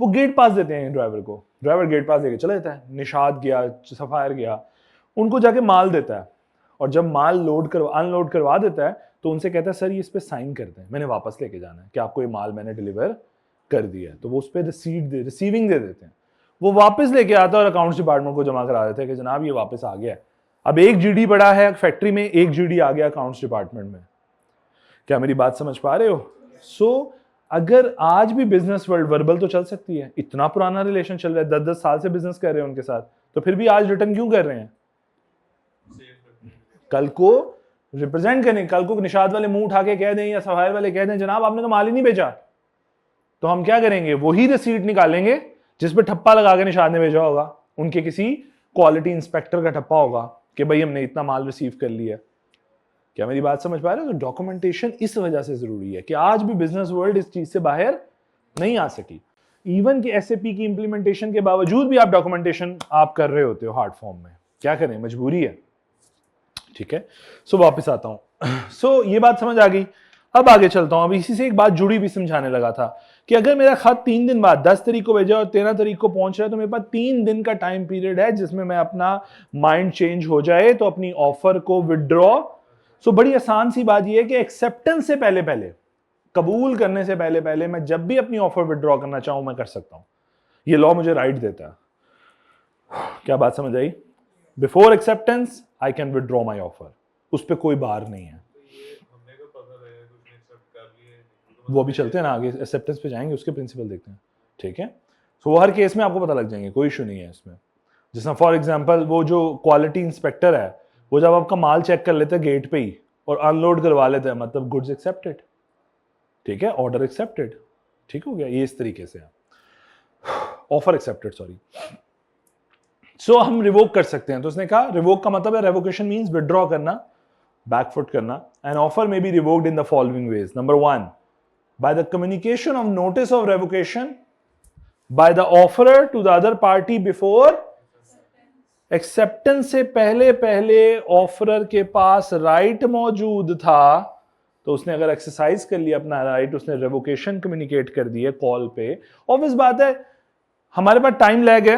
वो गेट पास देते हैं ड्राइवर को, ड्राइवर गेट पास देके चला जाता है। निशाद गया, सफायर गया, उनको जाके माल देता है, और जब माल अनलोड करवा देता है तो उनसे कहता है सर ये इस पे साइन कर दें, मैंने वापस लेके जाना है कि आपको ये माल मैंने डिलीवर कर दिया है। तो वो उस पर रिसीविंग दे देते हैं, वो वापस लेके आता है और अकाउंट्स डिपार्टमेंट को जमा करा देते हैं कि जनाब ये वापस आ गया है। अब 1 GD पड़ा है फैक्ट्री में, 1 GD आ गया अकाउंट्स डिपार्टमेंट में। क्या मेरी बात समझ पा रहे हो? अगर आज भी बिजनेस वर्ल्ड वर्बल तो चल सकती है, इतना पुराना रिलेशन चल रहा है, 10-10 साल से बिजनेस कर रहे हैं उनके साथ, तो फिर भी आज रिटर्न क्यों कर रहे हैं? कल को रिप्रेजेंट करने, कल को निशाद वाले मुंह उठा के कह दें या सफायर वाले कह दें जनाब आपने तो माल ही नहीं भेजा, तो हम क्या करेंगे? वही रिसीट निकालेंगे जिस पे ठप्पा लगा के निशाद ने भेजा होगा, उनके किसी क्वालिटी इंस्पेक्टर का ठप्पा होगा कि भाई हमने इतना माल रिसीव कर लिया। क्या मेरी बात समझ पा रहे हो? तो डॉक्यूमेंटेशन इस वजह से जरूरी है कि आज भी बिजनेस वर्ल्ड इस चीज से बाहर नहीं आ सकी। इवन कि SAP की इंप्लीमेंटेशन के बावजूद भी आप डॉक्यूमेंटेशन आप कर रहे होते हो हार्ड फॉर्म में, क्या करें, मजबूरी है, ठीक है? वापस आता हूं। ये बात समझ आ गई। अब आगे चलता हूं। अब इसी से एक बात जुड़ी भी समझाने लगा था कि अगर मेरा खत 3 दिन बाद 10 तारीख को भेजा और 13 तारीख को पहुंच रहा है, तो मेरे पास 3 दिन का टाइम पीरियड है जिसमें मैं अपना माइंड चेंज हो जाए तो अपनी ऑफर को विदड्रॉ। बड़ी आसान सी बात यह है कि एक्सेप्टेंस से पहले पहले, कबूल करने से पहले पहले, मैं जब भी अपनी ऑफर विदड्रॉ करना चाहूं मैं कर सकता हूं। ये लॉ मुझे राइट देता है। क्या बात समझ आई? Before acceptance I can withdraw my offer, उस पर कोई बार नहीं है। वो अभी चलते हैं ना आगे, एक्सेप्टेंस पे जाएंगे, उसके प्रिंसिपल देखते हैं, ठीक है? वो हर केस में आपको पता लग जाएंगे, कोई इशू नहीं है इसमें। जैसा फॉर एग्जांपल वो जो क्वालिटी इंस्पेक्टर है, वो जब आपका माल चेक कर लेते हैं गेट पे ही और अनलोड करवा लेते हैं, मतलब गुड्स एक्सेप्टेड, ठीक है, ऑर्डर एक्सेप्टेड, ठीक हो गया। ये इस तरीके से है, ऑफर एक्सेप्टेड, सॉरी। हम रिवोक कर सकते हैं। तो उसने कहा रिवोक का मतलब है, रेवोकेशन मींस विदड्रॉ करना, बैकफुट करना। एन ऑफर में be revoked in the following ways. Number 1, by the communication of notice of revocation by the offerer to the other party before acceptance से पहले पहले ऑफरर के पास राइट मौजूद था, तो उसने अगर एक्सरसाइज कर लिया अपना राइट, उसने रेवोकेशन कम्युनिकेट कर दी है कॉल पे, ऑब्वियस बात है हमारे पास टाइम लैग है,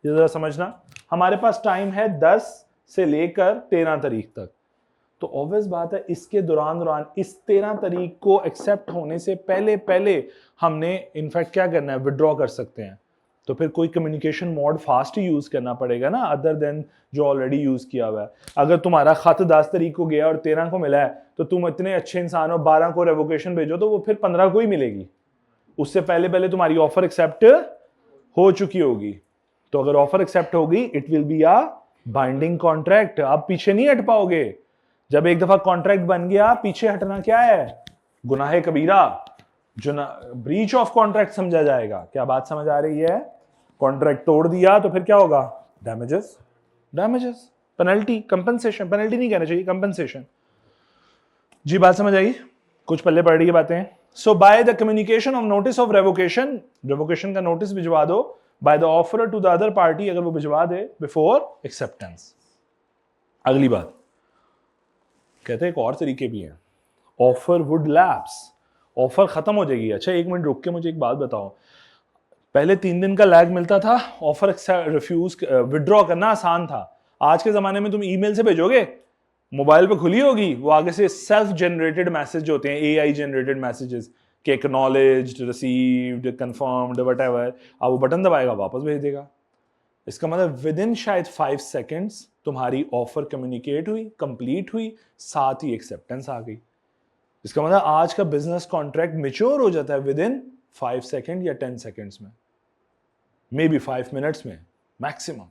ये जरा समझना, हमारे पास टाइम है 10 से लेकर 13 तारीख तक, तो ऑब्वियस बात है इसके दौरान इस 13 तारीख को एक्सेप्ट होने से पहले पहले हमने इनफैक्ट क्या करना है, विड्रॉ कर सकते हैं। तो फिर कोई कम्युनिकेशन मोड फास्ट ही यूज करना पड़ेगा ना, अदर देन जो ऑलरेडी यूज किया हुआ है। अगर तुम्हारा खत 10 तारीख को गया और 13 को मिला है, तो तुम इतने अच्छे इंसान हो, 12 को रेवोकेशन भेजो तो वो फिर 15 को ही मिलेगी, उससे पहले पहले तुम्हारी ऑफर एक्सेप्ट हो चुकी होगी। तो अगर ऑफर एक्सेप्ट होगी, it will be a binding contract, आप पीछे नहीं हट पाओगे। जब एक दफा कॉन्ट्रैक्ट बन गया, पीछे हटना क्या है, गुनाह कबीरा, जो ब्रीच ऑफ कॉन्ट्रैक्ट समझा जाएगा। क्या बात समझ आ रही है? कॉन्ट्रैक्ट तोड़ दिया तो फिर क्या होगा, डैमेजेस, पेनल्टी, कंपनसेशन, पेनल्टी नहीं कहना चाहिए, कंपनसेशन। जी बात समझ आई? कुछ पल्ले पड़ रही है बातें। So by the communication of notice of revocation, revocation का नोटिस भिजवा दो by the offeror to the other party, अगर वो भिजवा दे बिफोर एक्सेप्टेंस। अगली बात कहते हैं एक और तरीके भी हैं, ऑफर वुड लैप्स, ऑफर खत्म हो जाएगी। अच्छा एक मिनट रुक के मुझे एक बात बताओ, पहले 3 दिन का लैग मिलता था, ऑफर रिफ्यूज विड्रॉ करना आसान था। आज के जमाने में तुम ईमेल से भेजोगे, मोबाइल पे खुली होगी, वो आगे से सेल्फ जनरेटेड मैसेज होते हैं, एआई जनरेटेड मैसेजेस के एक्नॉलेज्ड, रिसीव्ड, कंफर्म्ड, व्हाटएवर, अब वो बटन दबाएगा वापस भेज देगा। इसका मतलब विद इन शायद 5 सेकेंड्स तुम्हारी ऑफर कम्युनिकेट हुई, कंप्लीट हुई, साथ ही एक्सेप्टेंस आ गई। इसका मतलब आज का बिजनेस कॉन्ट्रैक्ट मैच्योर हो जाता है विद इन 5 सेकेंड या 10 सेकेंड्स में, मे बी 5 मिनट्स में मैक्सिमम।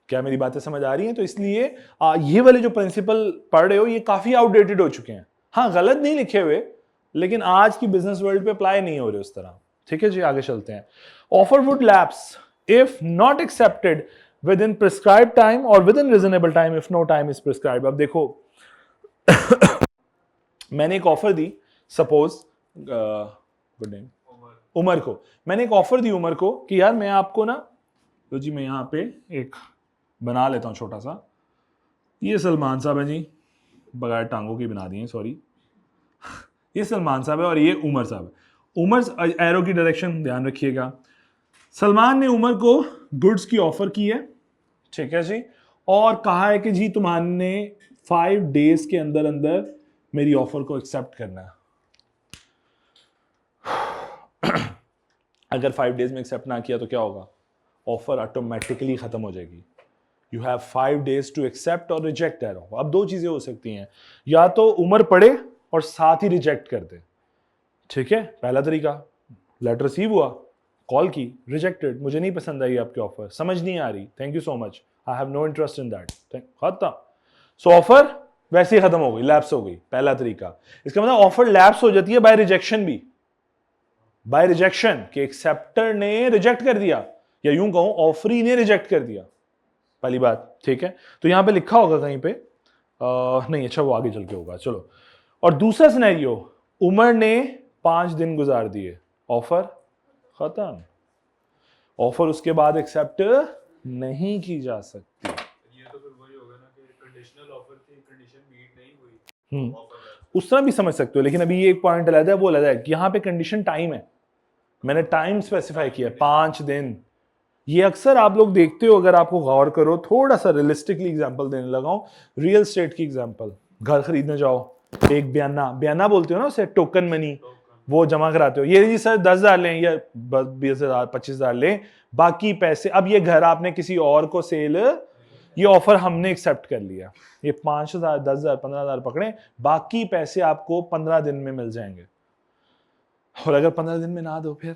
क्या मेरी बातें समझ आ रही हैं? तो इसलिए ये वाले जो प्रिंसिपल पढ़ रहे हो ये काफी आउटडेटेड हो चुके हैं। हाँ गलत नहीं लिखे हुए, लेकिन आज की बिजनेस वर्ल्ड पे अप्लाई नहीं हो रहे उस तरह। ठीक है जी, आगे चलते हैं। Offer would lapse if not accepted within prescribe time और with in reasonable time if no time is prescribe. अब देखो मैंने एक ऑफर दी, सपोज गुड नेम उमर को, मैंने एक ऑफर दी उमर को कि यार मैं आपको ना, तो जी मैं यहाँ पे एक बना लेता हूँ छोटा सा, ये सलमान साहब है जी, बगैर टांगों की बना दिए सॉरी, ये सलमान साहब है और ये उमर साहब है। उमर एरो की डायरेक्शन ध्यान रखिएगा। सलमान ने उमर को गुड्स की ऑफर की है, ठीक है जी, और कहा है कि जी तुम्हारे 5 डेज के अंदर अंदर मेरी ऑफर को एक्सेप्ट करना है। अगर 5 डेज में एक्सेप्ट ना किया तो क्या होगा, ऑफर ऑटोमेटिकली खत्म हो जाएगी। You have 5 days to accept और रिजेक्ट दैट ऑफर। अब 2 चीजें हो सकती हैं, या तो उमर पढ़े और साथ ही रिजेक्ट कर दे, ठीक है, पहला तरीका, लेटर रिसीव हुआ, कॉल की, रिजेक्टेड, मुझे नहीं पसंद आई आपकी ऑफर, समझ नहीं आ रही, thank you so much, I have no interest in that, खत्म। सो ऑफर वैसे ही खत्म हो गई, लैप्स हो गई, पहला तरीका। इसका मतलब ऑफर लैप्स हो जाती है बाय रिजेक्शन भी, बाय रिजेक्शन के एक्सेप्टर ने रिजेक्ट कर दिया, या यूं कहूं ऑफरी ने रिजेक्ट कर दिया, पहली बात, ठीक है। तो यहां पे लिखा होगा कहीं पे नहीं, अच्छा वो आगे चल के होगा, चलो। और दूसरा सिनेरियो, उमर ने 5 दिन गुजार दिए, ऑफर खत्म, ऑफर उसके बाद एक्सेप्ट नहीं की जा सकती। ये तो फिर वही होगा ना कि कंडीशनल ऑफर थी, कंडीशन मीट नहीं हुई, ऑफर उस तरह भी समझ सकते हो, लेकिन अभी ये एक पॉइंट अलग है, वो अलग है कि यहाँ पे कंडीशन टाइम है, मैंने टाइम स्पेसिफाई किया 5 दिन। ये अक्सर आप लोग देखते हो, अगर आपको गौर करो, थोड़ा सा रियलिस्टिकली एग्जांपल देने लगा हूं, रियल स्टेट की एग्जांपल, घर खरीदने जाओ, एक बयाना बोलते हो ना उसे, टोकन मनी, वो जमा कराते हो, ये जी सर 10,000 लें या 20,000 25,000 लें, बाकी पैसे, अब ये घर आपने किसी और को सेल, ये ऑफर हमने एक्सेप्ट कर लिया, ये 5,000 10,000 15,000 पकड़े, बाकी पैसे आपको 15 दिन में मिल जाएंगे। और अगर 15 दिन में ना दो, फिर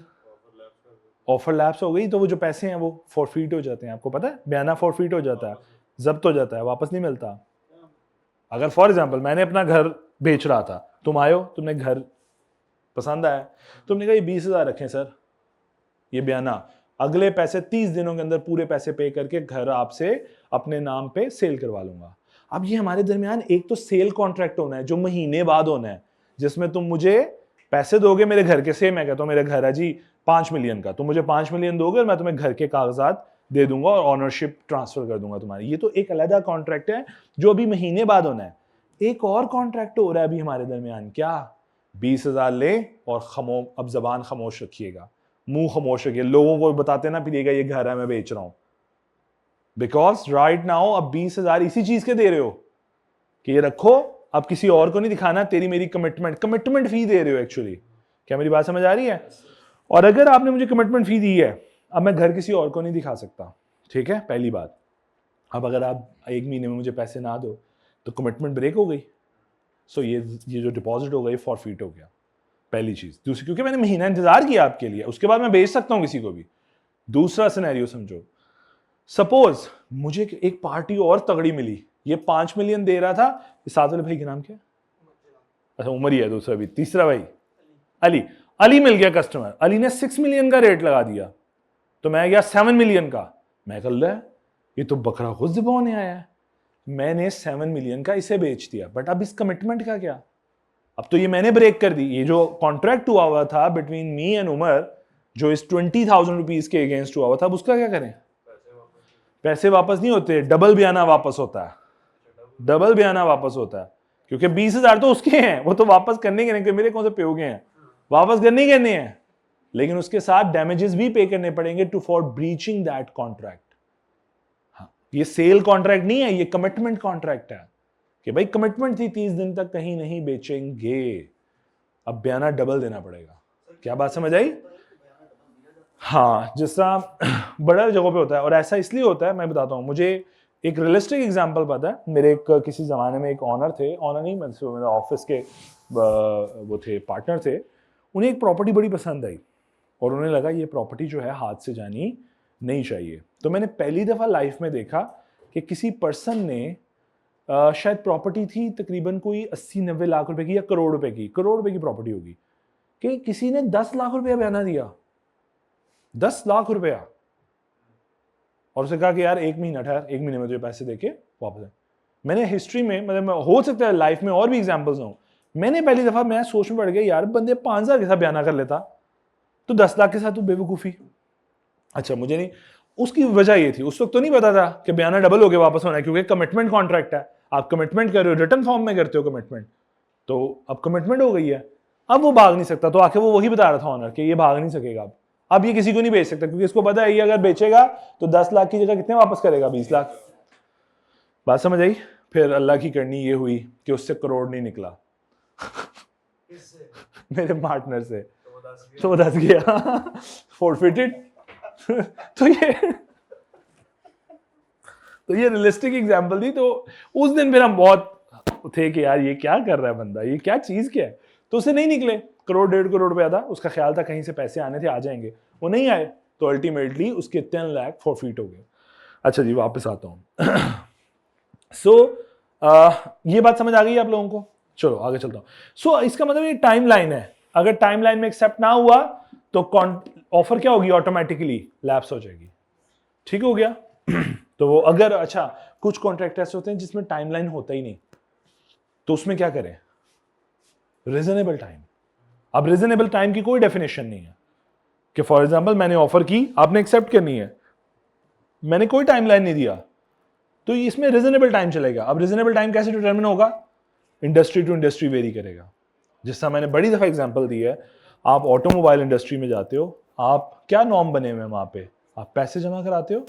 ऑफर लैप्स हो गई, तो वो जो पैसे हैं वो फॉरफीट हो जाते हैं, आपको पता है, बयाना फॉरफीट हो जाता है, जब्त हो जाता है, वापस नहीं मिलता। अगर फॉर एग्जांपल मैंने अपना घर बेच रहा था, तुम आए हो, तुमने घर पसंद आया, तुमने कहा ये 20,000 रखें सर, ये बयाना, अगले पैसे 30 दिनों के अंदर पूरे पैसे पे करके घर आपसे अपने नाम पे सेल करवा लूंगा। अब ये हमारे दरमियान एक तो सेल कॉन्ट्रैक्ट होना है जो महीने बाद होना है, जिसमें तुम मुझे पैसे दोगे मेरे घर के, से मैं कहता हूं मेरा घर है जी 5 मिलियन का, तुम मुझे 5 मिलियन दोगे और मैं तुम्हें घर के कागजात दे दूंगा और ऑनरशिप ट्रांसफर कर दूंगा तुम्हारी। ये तो एक अलग कॉन्ट्रैक्ट है जो अभी महीने बाद होना है। एक और कॉन्ट्रैक्ट हो रहा है अभी हमारे दरमियान, क्या? 20,000 ले और अब जबान खामोश रखिएगा, मुंह खामोश रखिए, लोगों को बताते ना फिरिएगा ये घर है मैं बेच रहा हूं, बिकॉज राइट नाउ अब 20,000 इसी चीज के दे रहे हो कि ये रखो, अब किसी और को नहीं दिखाना, तेरी मेरी कमिटमेंट फी दे रहे हो एक्चुअली। क्या मेरी बात समझ आ रही है? और अगर आपने मुझे कमिटमेंट फी दी है, अब मैं घर किसी और को नहीं दिखा सकता, ठीक है, पहली बात। अब अगर आप 1 महीने में मुझे पैसे ना दो तो कमिटमेंट ब्रेक हो गई, सो ये जो डिपॉजिट हो गई फॉरफिट हो गया, पहली चीज। दूसरी, क्योंकि मैंने महीना इंतजार किया आपके लिए, उसके बाद मैं बेच सकता हूं किसी को भी। दूसरा सिनेरियो समझो, सपोज मुझे एक पार्टी और तगड़ी मिली, ये 5 मिलियन दे रहा था, इस साथ वाले भाई का नाम क्या है? अच्छा उमर ही है दूसरा भी, तीसरा भाई अली मिल गया कस्टमर, अली ने 6 मिलियन का रेट लगा दिया, तो मैं गया 7 मिलियन का। मैं कल रहा है ये तो बकरा खुद ज़िबा होने आया है, मैंने 7 मिलियन का इसे बेच दिया, बट अब इस कमिटमेंट का क्या? अब तो ये मैंने ब्रेक कर दी। ये जो कॉन्ट्रैक्ट हुआ हुआ था बिटवीन मी एंड उमर, जो इस 20,000 रुपीज के अगेंस्ट हुआ हुआ था, उसका क्या करें? पैसे वापस नहीं होते, डबल बयाना वापस होता है, डबल बयाना वापस होता है, क्योंकि 20,000 तो उसके हैं, वो तो वापस करने के नहीं, मेरे कौन से पे हो गए हैं, वापस करने के नहीं है, लेकिन उसके साथ डैमेजेस भी पे करने पड़ेंगे to for breaching that contract. हाँ, ये सेल कॉन्ट्रैक्ट नहीं है, ये कमिटमेंट कॉन्ट्रैक्ट है कि भाई कमिटमेंट थी 30 दिन तक कहीं नहीं बेचेंगे, अब बयाना डबल देना पड़ेगा। क्या बात समझ आई? हाँ, जिस तरह बड़ा जगहों पे होता है, और ऐसा इसलिए होता है, मैं बताता हूँ। मुझे एक रियलिस्टिक एग्जांपल पता है। मेरे एक किसी ज़माने में एक ऑनर थे, ऑनर नहीं मतलब मेरे ऑफिस के वो थे, पार्टनर थे। उन्हें एक प्रॉपर्टी बड़ी पसंद आई और उन्हें लगा ये प्रॉपर्टी जो है हाथ से जानी नहीं चाहिए। तो मैंने पहली दफ़ा लाइफ में देखा कि किसी पर्सन ने शायद प्रॉपर्टी थी तकरीबन कोई 80-90 लाख रुपए की या करोड़ रुपए की प्रॉपर्टी होगी, कि किसी ने 10 लाख रुपया बयाना दिया, 10 लाख रुपया, और उसे कहा कि यार 1 महीना ठहर, 1 महीने में तुझे पैसे देके वापस है। मैंने हिस्ट्री में, मतलब हो सकता है लाइफ में और भी एग्जांपल्स हों, मैंने पहली दफा मैं सोच में पड़ गया यार बंदे 5,000 के साथ बयाना कर लेता तो 10 लाख के साथ तो बेवकूफ़ी। अच्छा, मुझे नहीं, उसकी वजह ये थी, उस वक्त तो नहीं पता था कि बयाना डबल होके वापस होना है, क्योंकि कमिटमेंट कॉन्ट्रैक्ट है, आप कमिटमेंट कर रहे हो, रिटर्न फॉर्म में करते हो कमिटमेंट, तो अब कमिटमेंट हो गई है, अब वो भाग नहीं सकता। तो आके वो वही बता रहा था ऑनर कि ये भाग नहीं सकेगा, अब ये किसी को नहीं बेच सकता, क्योंकि इसको पता है ये अगर बेचेगा तो 10 लाख की जगह कितने वापस करेगा? 20 लाख। बात समझ आई? फिर अल्लाह की करनी ये हुई कि उससे करोड़ नहीं निकला मेरे पार्टनर से, तो वो 10 गया फोरफिटेड तो ये रियलिस्टिक एग्जांपल थी। तो उस दिन फिर हम बहुत थे कि यार ये क्या कर रहा है बंदा, ये क्या चीज क्या है। तो उसे नहीं निकले, करोड़ 1.5 करोड़ रुपया था, उसका ख्याल था कहीं से पैसे आने थे, आ जाएंगे, वो नहीं आए, तो अल्टीमेटली उसके 10 लाख फॉरफिट हो गए। अच्छा जी, वापस आता हूँ सो ये बात समझ आ गई आप लोगों को? चलो आगे चलता हूँ। सो इसका मतलब ये टाइम लाइन है, अगर टाइम लाइन में एक्सेप्ट ना हुआ तो ऑफर क्या होगी? ऑटोमेटिकली लैप्स हो जाएगी। ठीक हो गया तो वो अगर, अच्छा कुछ कॉन्ट्रैक्ट ऐसे होते हैं जिसमें टाइमलाइन होता ही नहीं, तो उसमें क्या करें? Reasonable time. अब रीजनेबल टाइम की कोई डेफिनेशन नहीं है कि फॉर एग्जांपल मैंने ऑफर की, आपने एक्सेप्ट करनी है, मैंने कोई टाइमलाइन नहीं दिया, तो इसमें रीजनेबल टाइम चलेगा। अब रीजनेबल टाइम कैसे डिटरमिन होगा? इंडस्ट्री टू इंडस्ट्री वेरी करेगा। जिस तरह मैंने बड़ी दफा एग्जांपल दी है, आप ऑटोमोबाइल इंडस्ट्री में जाते हो, आप क्या नॉर्म बने हुए हैं वहां पे? आप पैसे जमा कराते हो,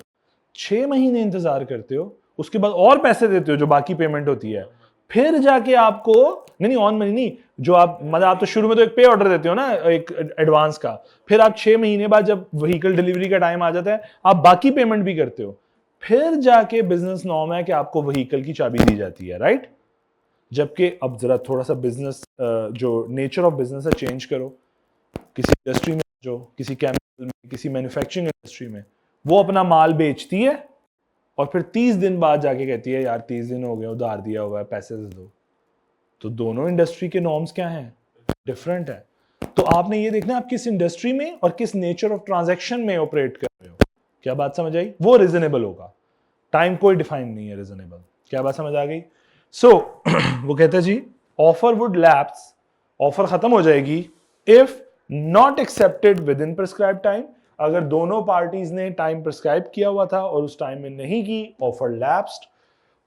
6 महीने इंतजार करते हो, उसके बाद और पैसे देते हो जो बाकी पेमेंट होती है, फिर जाके आपको नहीं ऑन मनी नहीं, जो आप मतलब आप तो शुरू में तो एक पे ऑर्डर देते हो ना, एक एडवांस का, फिर आप 6 महीने बाद जब व्हीकल डिलीवरी का टाइम आ जाता है आप बाकी पेमेंट भी करते हो, फिर जाके बिजनेस नॉर्म है कि आपको व्हीकल की चाबी दी जाती है, राइट? जबकि अब जरा थोड़ा सा बिजनेस जो नेचर ऑफ बिजनेस है चेंज करो। किसी इंडस्ट्री में, जो किसी केमिकल में, किसी मैन्युफैक्चरिंग इंडस्ट्री में, वो अपना माल बेचती है और फिर 30 दिन बाद जाके कहती है यार 30 दिन हो गए, उधार दिया हुआ है, पैसे दे दो। तो दोनों इंडस्ट्री के नॉर्म्स क्या हैं? डिफरेंट है। तो आपने ये देखना आप किस इंडस्ट्री में और किस नेचर ऑफ ट्रांजैक्शन में ऑपरेट कर रहे हो। क्या बात समझ आई? वो रीजनेबल होगा, टाइम कोई डिफाइन नहीं है रीजनेबल। क्या बात समझ आ गई? सो वो कहते हैं जी ऑफर वुड लैप्स, ऑफर खत्म हो जाएगी if not accepted within prescribe time, अगर दोनों पार्टीज ने टाइम प्रिस्क्राइब किया हुआ था और उस टाइम में नहीं की, ऑफर लैप्स्ड,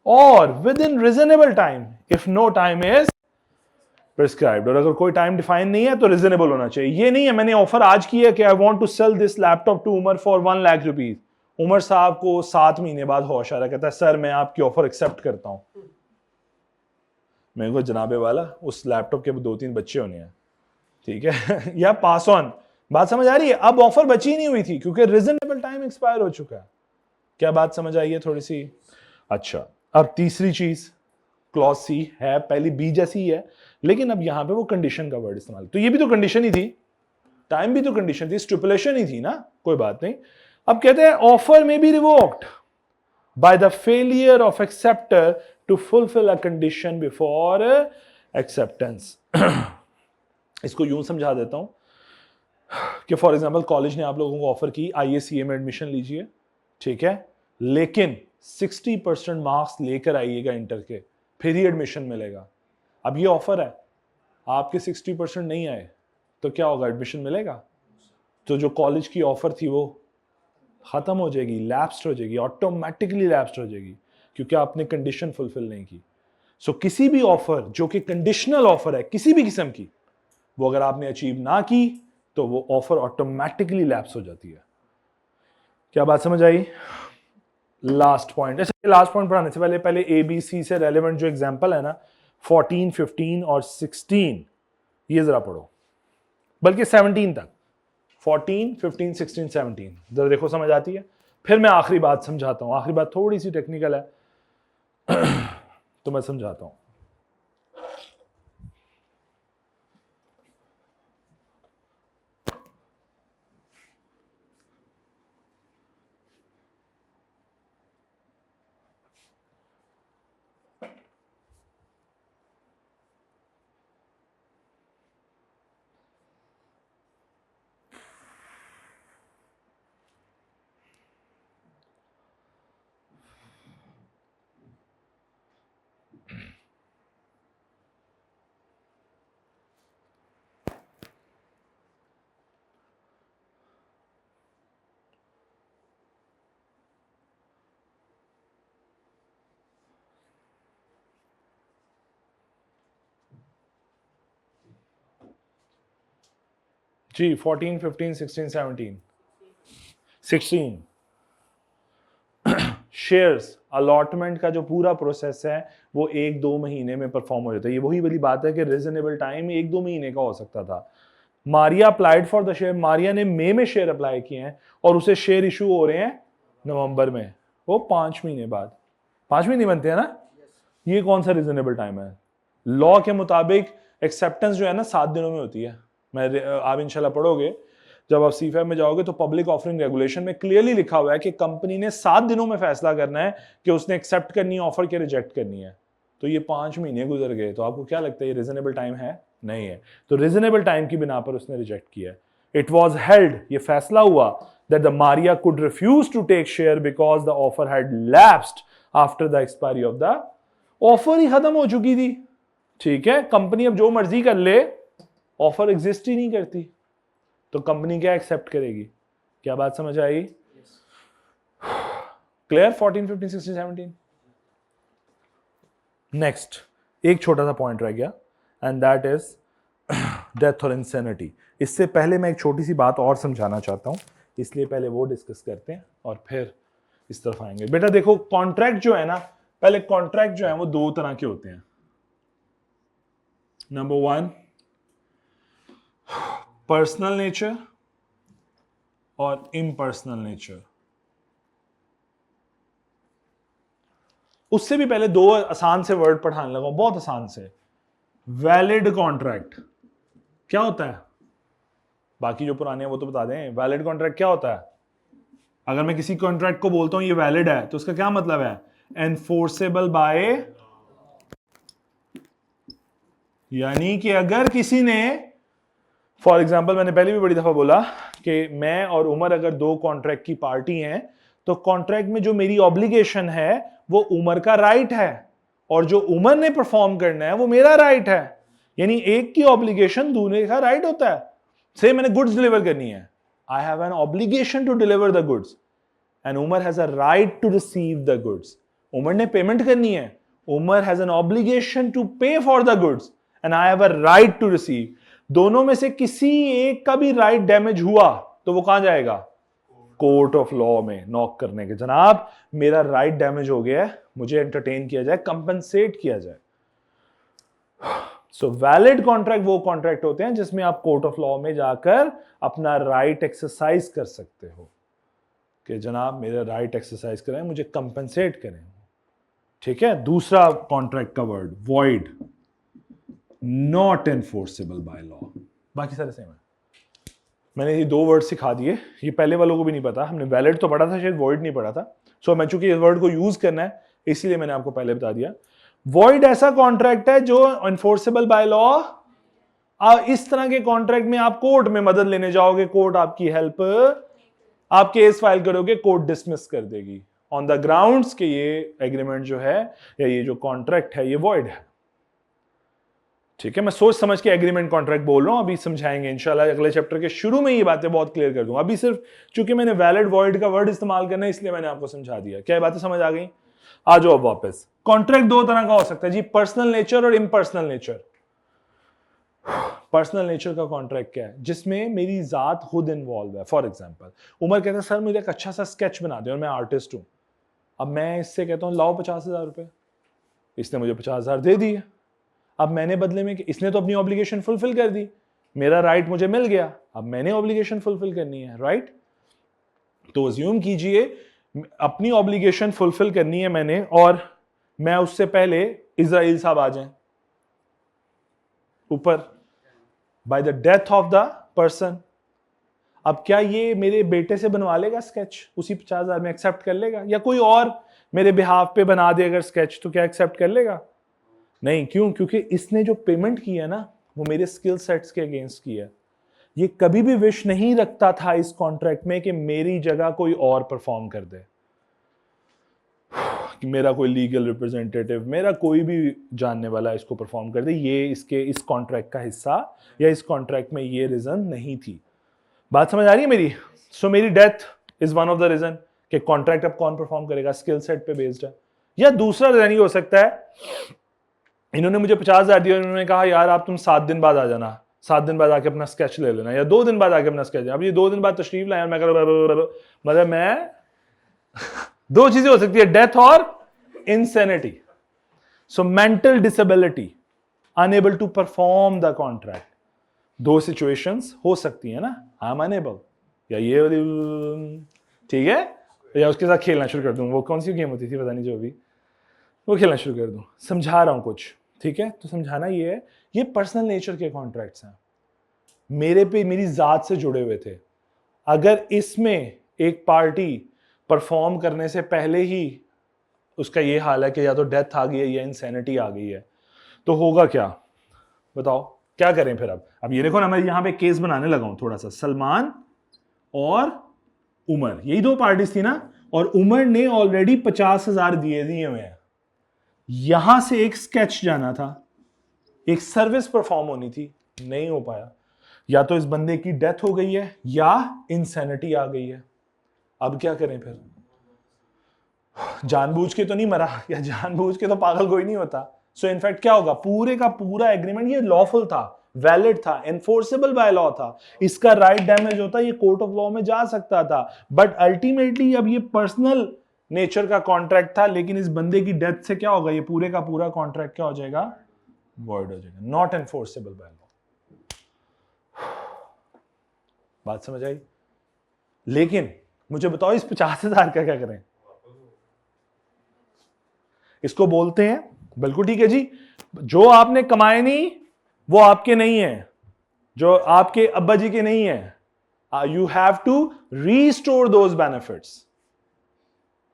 और with in reasonable time if no time is prescribed, और अगर कोई टाइम डिफाइन नहीं है तो रीजनेबल होना चाहिए। ये नहीं है मैंने ऑफर आज की है कि I want to sell this laptop to Umar for 1 lakh rupees, Umar साहब को 7 महीने बाद होश आ रहा, कहता है सर मैं आपकी ऑफर एक्सेप्ट करता हूं। मेरे को जनाबे वाला उस लैपटॉप के 2-3 बच्चे होने हैं, ठीक है या पास ऑन, बात समझ आ रही है? अब ऑफर बची नहीं हुई थी क्योंकि रीजनेबल टाइम एक्सपायर हो चुका है। क्या बात समझ आई है थोड़ी सी? अच्छा, अब तीसरी चीज क्लॉज सी है, पहली बी जैसी ही है, लेकिन अब यहां पे वो कंडीशन का वर्ड इस्तेमाल, तो ये भी तो कंडीशन ही थी, टाइम भी तो कंडीशन थी, स्टिपुलेशन ही थी ना, कोई बात नहीं। अब कहते हैं ऑफर में be revoked by the failure of acceptor to fulfil a condition before acceptance. इसको यूं समझा देता हूं कि फॉर एग्जांपल कॉलेज ने आप लोगों को ऑफर की IACA में एडमिशन लीजिए, ठीक है, लेकिन 60% मार्क्स लेकर आइएगा इंटर के, फिर ही एडमिशन मिलेगा। अब ये ऑफर है, आपके 60% नहीं आए तो क्या होगा? एडमिशन मिलेगा? तो जो कॉलेज की ऑफर थी वो खत्म हो जाएगी, लैप्स्ड हो जाएगी, ऑटोमेटिकली लैप्स्ड हो जाएगी क्योंकि आपने कंडीशन फुलफिल नहीं की। सो किसी भी ऑफर जो कि कंडीशनल ऑफर है किसी भी किस्म की, वो अगर आपने अचीव ना की तो वो ऑफर ऑटोमेटिकली लैप्स हो जाती है। क्या बात समझ आई? लास्ट पॉइंट, ऐसे लास्ट पॉइंट पढ़ाने से पहले ABC से रेलेवेंट जो एग्जांपल है ना 14, 15 और 16, ये जरा पढ़ो, बल्कि 17 तक, 14, 15, 16, 17 जरा देखो समझ आती है। फिर मैं आखिरी बात समझाता हूं, आखिरी बात थोड़ी सी टेक्निकल है तो मैं समझाता हूं। जी 14, 15, 16, 17, 16 शेयर्स अलॉटमेंट का जो पूरा प्रोसेस है वो 1-2 महीने में परफॉर्म हो जाता है। ये वही वाली बात है कि रीजनेबल टाइम 1-2 महीने का हो सकता था। Maria applied for the share, Maria ने मई में शेयर अप्लाई किए हैं और उसे शेयर इशू हो रहे हैं नवंबर में, वो 5 महीने बाद, 5 महीने बनते हैं ना, ये कौन सा रीजनेबल टाइम है? लॉ के मुताबिक एक्सेप्टेंस जो है ना 7 दिनों में होती है। आप इंशाल्लाह पढ़ोगे जब आप C5 में जाओगे तो पब्लिक ऑफरिंग रेगुलेशन में क्लियरली लिखा हुआ है कि कंपनी ने 7 दिनों में फैसला करना है कि उसने एक्सेप्ट करनी है ऑफर के रिजेक्ट करनी है। तो ये 5 महीने गुजर गए, तो आपको क्या लगता है ये रीजनेबल टाइम है? नहीं है। तो रीजनेबल टाइम की बिना पर उसने रिजेक्ट किया। इट वॉज हेल्ड, ये फैसला हुआ that the Maria could refuse to take share because the offer had lapsed after the expiry of the offer ही खत्म हो चुकी थी, ठीक है। कंपनी अब जो मर्जी कर ले, ऑफर एग्जिस्ट ही नहीं करती, तो कंपनी क्या एक्सेप्ट करेगी? क्या बात समझ आई? क्लियर? 14, 15, 16, 17। नेक्स्ट एक छोटा सा पॉइंट रह गया एंड दैट इज डेथ और इंसेनिटी। इससे पहले मैं एक छोटी सी बात और समझाना चाहता हूं, इसलिए पहले वो डिस्कस करते हैं और फिर इस तरफ आएंगे। बेटा देखो, कॉन्ट्रैक्ट जो है ना, पहले कॉन्ट्रैक्ट जो है वो 2 तरह के होते हैं। नंबर 1 पर्सनल नेचर और इम्पर्सनल नेचर। उससे भी पहले 2 आसान से वर्ड पढ़ाने लगा, बहुत आसान से। वैलिड कॉन्ट्रैक्ट क्या होता है? बाकी जो पुराने हैं वो तो बता दें। वैलिड कॉन्ट्रैक्ट क्या होता है? अगर मैं किसी कॉन्ट्रैक्ट को बोलता हूं ये वैलिड है, तो उसका क्या मतलब है? एनफोर्सेबल बाय, यानी कि अगर किसी ने, फॉर एग्जाम्पल मैंने पहले भी बड़ी दफा बोला कि मैं और उमर अगर 2 कॉन्ट्रैक्ट की पार्टी हैं, तो कॉन्ट्रैक्ट में जो मेरी ऑब्लिगेशन है वो उमर का राइट है और जो उमर ने परफॉर्म करना है वो मेरा राइट है। यानी एक की ऑब्लिगेशन दूसरे का राइट होता है। से मैंने गुड्स डिलीवर करनी है, I have an obligation to deliver the goods and Umar has a right to receive the goods. Umar ने पेमेंट करनी है. Umar has an obligation to pay for the goods and I have a right to receive. दोनों में से किसी एक का भी राइट डैमेज हुआ तो वो कहां जाएगा? कोर्ट ऑफ लॉ में नॉक करने के, जनाब मेरा राइट डैमेज हो गया है, मुझे एंटरटेन किया जाए, कंपनसेट किया जाए. सो वैलिड कॉन्ट्रैक्ट वो कॉन्ट्रैक्ट होते हैं जिसमें आप कोर्ट ऑफ लॉ में जाकर अपना राइट एक्सरसाइज कर सकते हो कि जनाब मेरा राइट एक्सरसाइज करें, मुझे कंपनसेट करें. ठीक है. दूसरा कॉन्ट्रैक्ट का word void, not enforceable by law. बाकी सारे सेम है. मैंने ये 2 वर्ड सिखा दिए, ये पहले वालों को भी नहीं पता. हमने वैलिड तो पढ़ा था, शायद वॉइड नहीं पढ़ा था. सो मैं चूंकि इस वर्ड को यूज करना है इसीलिए मैंने आपको पहले बता दिया. वॉइड ऐसा कॉन्ट्रैक्ट है जो एनफोर्सेबल बाय लॉ. इस तरह के कॉन्ट्रैक्ट में आप कोर्ट में मदद लेने जाओगे, कोर्ट आपकी हेल्प, आप केस फाइल करोगे, कोर्ट डिसमिस कर देगी ऑन द ग्राउंड्स कि ये एग्रीमेंट जो है या ये जो कॉन्ट्रैक्ट है ये वॉइड है. ठीक है. मैं सोच समझ के एग्रीमेंट कॉन्ट्रैक्ट बोल रहा हूं, अभी समझाएंगे इंशाल्लाह. अगले चैप्टर के शुरू में ये बातें बहुत क्लियर कर दूंगा. अभी सिर्फ चूंकि मैंने वैलिड वॉइड का वर्ड इस्तेमाल करना है इसलिए मैंने आपको समझा दिया. क्या ये बातें समझ आ गई? आ जाओ अब वापस. कॉन्ट्रैक्ट 2 तरह का हो सकता है जी, पर्सनल नेचर और इम्पर्सनल नेचर. पर्सनल नेचर का कॉन्ट्रैक्ट क्या है? जिसमें मेरी जात खुद इन्वॉल्व है. फॉर एग्जांपल उमर कहता है सर मुझे एक अच्छा सा स्केच बना दे और मैं आर्टिस्ट हूं. अब मैं इससे कहता हूं लाओ 50,000 रुपए. इसने मुझे 50,000 दे दिए. अब मैंने बदले में, इसने तो अपनी ऑब्लिगेशन फुलफिल कर दी, मेरा राइट मुझे मिल गया, अब मैंने ऑब्लिगेशन फुलफिल करनी है. राइट. तो अज्यूम कीजिए अपनी ऑब्लिगेशन फुलफिल करनी है मैंने, और मैं उससे पहले इजराइल साहब आ जाएं ऊपर bye the death of the person. अब क्या ये मेरे बेटे से बनवा लेगा स्केच, उसी 50,000 में एक्सेप्ट कर लेगा? या कोई और मेरे बिहाफ पे बना दे अगर स्केच तो क्या एक्सेप्ट कर लेगा? नहीं. क्यों? क्योंकि इसने जो पेमेंट की है ना वो मेरे स्किल सेट्स के अगेंस्ट की है. ये कभी भी विश नहीं रखता था इस कॉन्ट्रैक्ट में कि मेरी जगह कोई और परफॉर्म कर दे, कि मेरा कोई लीगल रिप्रेजेंटेटिव, मेरा कोई भी जानने वाला इसको परफॉर्म कर दे. ये इसके इस कॉन्ट्रैक्ट का हिस्सा या इस कॉन्ट्रैक्ट में ये रीजन नहीं थी. बात समझ आ रही है मेरी? सो मेरी death is one of the reason कि कॉन्ट्रैक्ट अब कौन परफॉर्म करेगा, स्किल सेट पे बेस्ड है. या दूसरा रीजन ये हो सकता है इन्होंने मुझे 50,000 दिया, उन्होंने कहा यार आप तुम 7 दिन बाद आ जाना, 7 दिन बाद आके अपना स्केच ले लेना, या 2 दिन बाद आके अपना स्केच. अब ये 2 दिन बाद तशरीफ लाया, मैं मतलब मैं 2 चीजें हो सकती है, डेथ और insanity. So mental disability, unable to perform the contract. 2 situations हो सकती है ना, आई एम अनेबल, या ये वाली, ठीक है, या उसके साथ खेलना शुरू कर दूं. वो कौन सी गेम होती थी पता नहीं जो भी, वो खेलना शुरू कर दूं. समझा रहा हूं कुछ. ठीक है. तो समझाना ये है, ये पर्सनल नेचर के कॉन्ट्रैक्ट्स हैं, मेरे पे मेरी जात से जुड़े हुए थे. अगर इसमें एक पार्टी परफॉर्म करने से पहले ही उसका ये हाल है कि या तो डेथ आ गई है या इंसैनिटी आ गई है, तो होगा क्या? बताओ क्या करें फिर? अब ये देखो ना, मैं यहां पे केस बनाने लगा हूं थोड़ा सा. सलमान और उमर, यही 2 पार्टीज थी ना, और उमर ने ऑलरेडी 50,000 दिए हुए हैं. यहां से एक स्केच जाना था, एक सर्विस परफॉर्म होनी थी, नहीं हो पाया. या तो इस बंदे की डेथ हो गई है या इंसैनिटी आ गई है. अब क्या करें फिर? जानबूझ के तो नहीं मरा, या जानबूझ के तो पागल कोई नहीं होता. सो इनफैक्ट क्या होगा, पूरे का पूरा एग्रीमेंट ये लॉफुल था, वैलिड था, एनफोर्सेबल बाय लॉ था. इसका राइट डैमेज होता, ये कोर्ट ऑफ लॉ में जा सकता था. बट अल्टीमेटली अब ये पर्सनल नेचर का कॉन्ट्रैक्ट था, लेकिन इस बंदे की डेथ से क्या होगा, ये पूरे का पूरा कॉन्ट्रैक्ट क्या हो जाएगा? वॉइड हो जाएगा, नॉट एनफोर्सेबल बाय लॉ. बात समझ आई? लेकिन मुझे बताओ इस 50,000 का क्या करें? इसको बोलते हैं, बिल्कुल ठीक है जी, जो आपने कमाए नहीं वो आपके नहीं है, जो आपके अब्बा जी के नहीं है. You have to restore those benefits.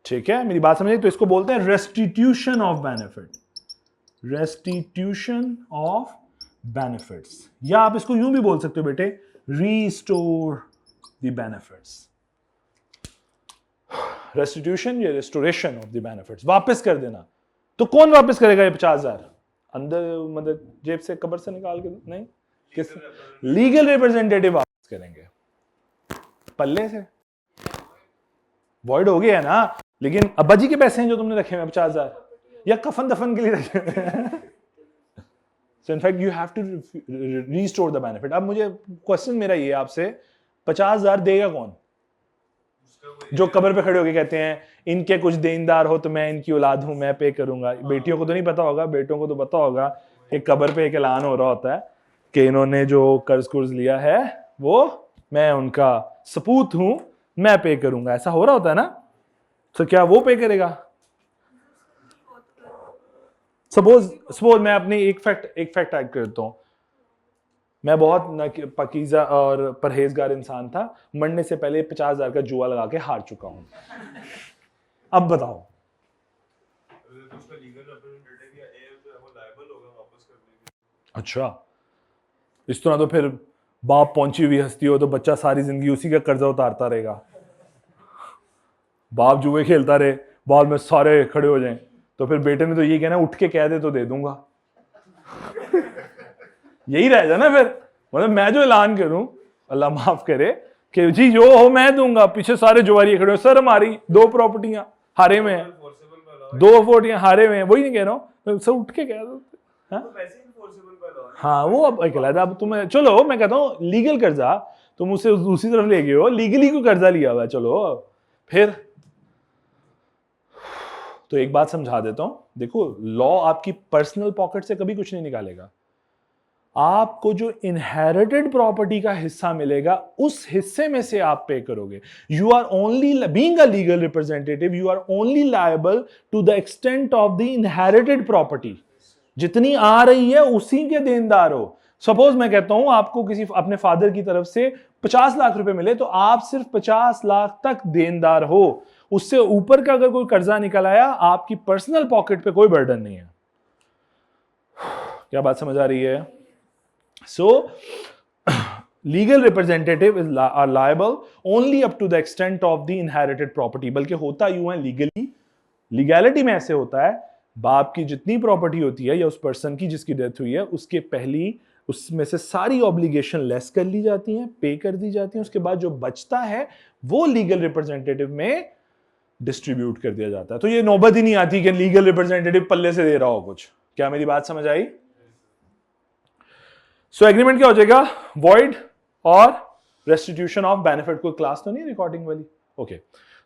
ठीक है, मेरी बात समझिए. तो इसको बोलते हैं restitution of benefit, restitution of benefits. या आप इसको यूं भी बोल सकते हो बेटे, रीस्टोर द बेनिफिट्स. रेस्टिट्यूशन या रेस्टोरेशन ऑफ द बेनिफिट्स, वापस कर देना. तो कौन वापस करेगा ये 50,000? अंदर मतलब जेब से, कब्र से निकाल के नहीं, किस लीगल रिप्रेजेंटेटिव वापस करेंगे. पल्ले से वॉइड हो गया है ना, लेकिन अब्बा जी के पैसे हैं जो तुमने रखे हुए 50,000 या कफन दफन के लिए रखे हुए। So in fact you have to restore the benefit। अब मुझे क्वेश्चन मेरा ये आपसे, 50,000 देगा कौन? जो कब्र पे खड़े होके कहते हैं इनके कुछ देनदार हो तो मैं इनकी औलाद हूं, मैं पे करूंगा। बेटियों को तो नहीं पता होगा, बेटों को तो पता होगा कि कब्र पे एक ऐलान हो रहा होता है कि इन्होंने जो कर्ज कुर्ज लिया है वो मैं उनका सपूत हूं, मैं पे करूंगा, ऐसा हो रहा होता है ना। तो क्या वो पे करेगा? सपोज मैं अपनी एक फैक्ट ऐड करता हूं। मैं बहुत पकीजा और परहेजगार इंसान था, मरने से पहले 50,000 का जुआ लगा के हार चुका हूं। अब बताओ, अच्छा इस तरह तो फिर बाप पहुंची हुई हस्ती हो तो बच्चा सारी जिंदगी उसी का कर्जा उतारता रहेगा। बाप जुए खेलता रहे, बाद में सारे खड़े हो जाएं, तो फिर बेटे ने तो ये कहना उठ के कह दे तो दे दूंगा। यही रहेगा ना फिर। मतलब मैं जो ऐलान करूं, अल्लाह माफ करे, कि जी जो हो मैं दूंगा, पीछे सारे जुआरी खड़े हो, सर हमारी 2 प्रॉपर्टियां हारे में हैं, 2 प्रॉपर्टियां हारे में हैं, वही नहीं कह रहा हूं, सर उठ के कह दो। हाँ वो अब कहलाता, अब तुम्हें चलो मैं कहता हूँ लीगल कर्जा तुम उसे दूसरी तरफ ले गए हो, लीगली को कर्जा लिया हुआ है, चलो फिर तो एक बात समझा देता हूं, देखो लॉ आपकी पर्सनल पॉकेट से कभी कुछ नहीं निकालेगा। आपको जो इनहेरिटेड प्रॉपर्टी का हिस्सा मिलेगा उस हिस्से में से आप पे करोगे। You are only being a legal representative, you are only liable to the extent of the inherited property. जितनी आ रही है उसी के देनदार हो। सपोज मैं कहता हूं आपको किसी अपने फादर की तरफ से 50 लाख रुपए मिले तो आप सिर्फ 50 लाख तक देनदार हो। उससे ऊपर का अगर कोई कर्जा निकल आया, आपकी पर्सनल पॉकेट पे कोई बर्डन नहीं है। क्या बात समझ आ रही है? So, legal representative are liable only up to the extent of the inherited property। बल्कि होता यूं है लीगैलिटी में ऐसे होता है, बाप की जितनी प्रॉपर्टी होती है या उस पर्सन की जिसकी डेथ हुई है उसके पहली उसमें से सारी ऑब्लिगेशन लेस कर ली जाती हैं, पे कर दी जाती हैं। उसके बाद जो बचता है वो लीगल रिप्रेजेंटेटिव में डिस्ट्रीब्यूट कर दिया जाता है। तो ये नौबत ही नहीं आती कि लीगल रिप्रेजेंटेटिव पल्ले से दे रहा हो कुछ। क्या मेरी बात समझ आई? सो एग्रीमेंट क्या हो जाएगा? वॉइड और रेस्टिट्यूशन ऑफ बेनिफिट। कोई क्लास तो नहीं रिकॉर्डिंग वाली? Okay,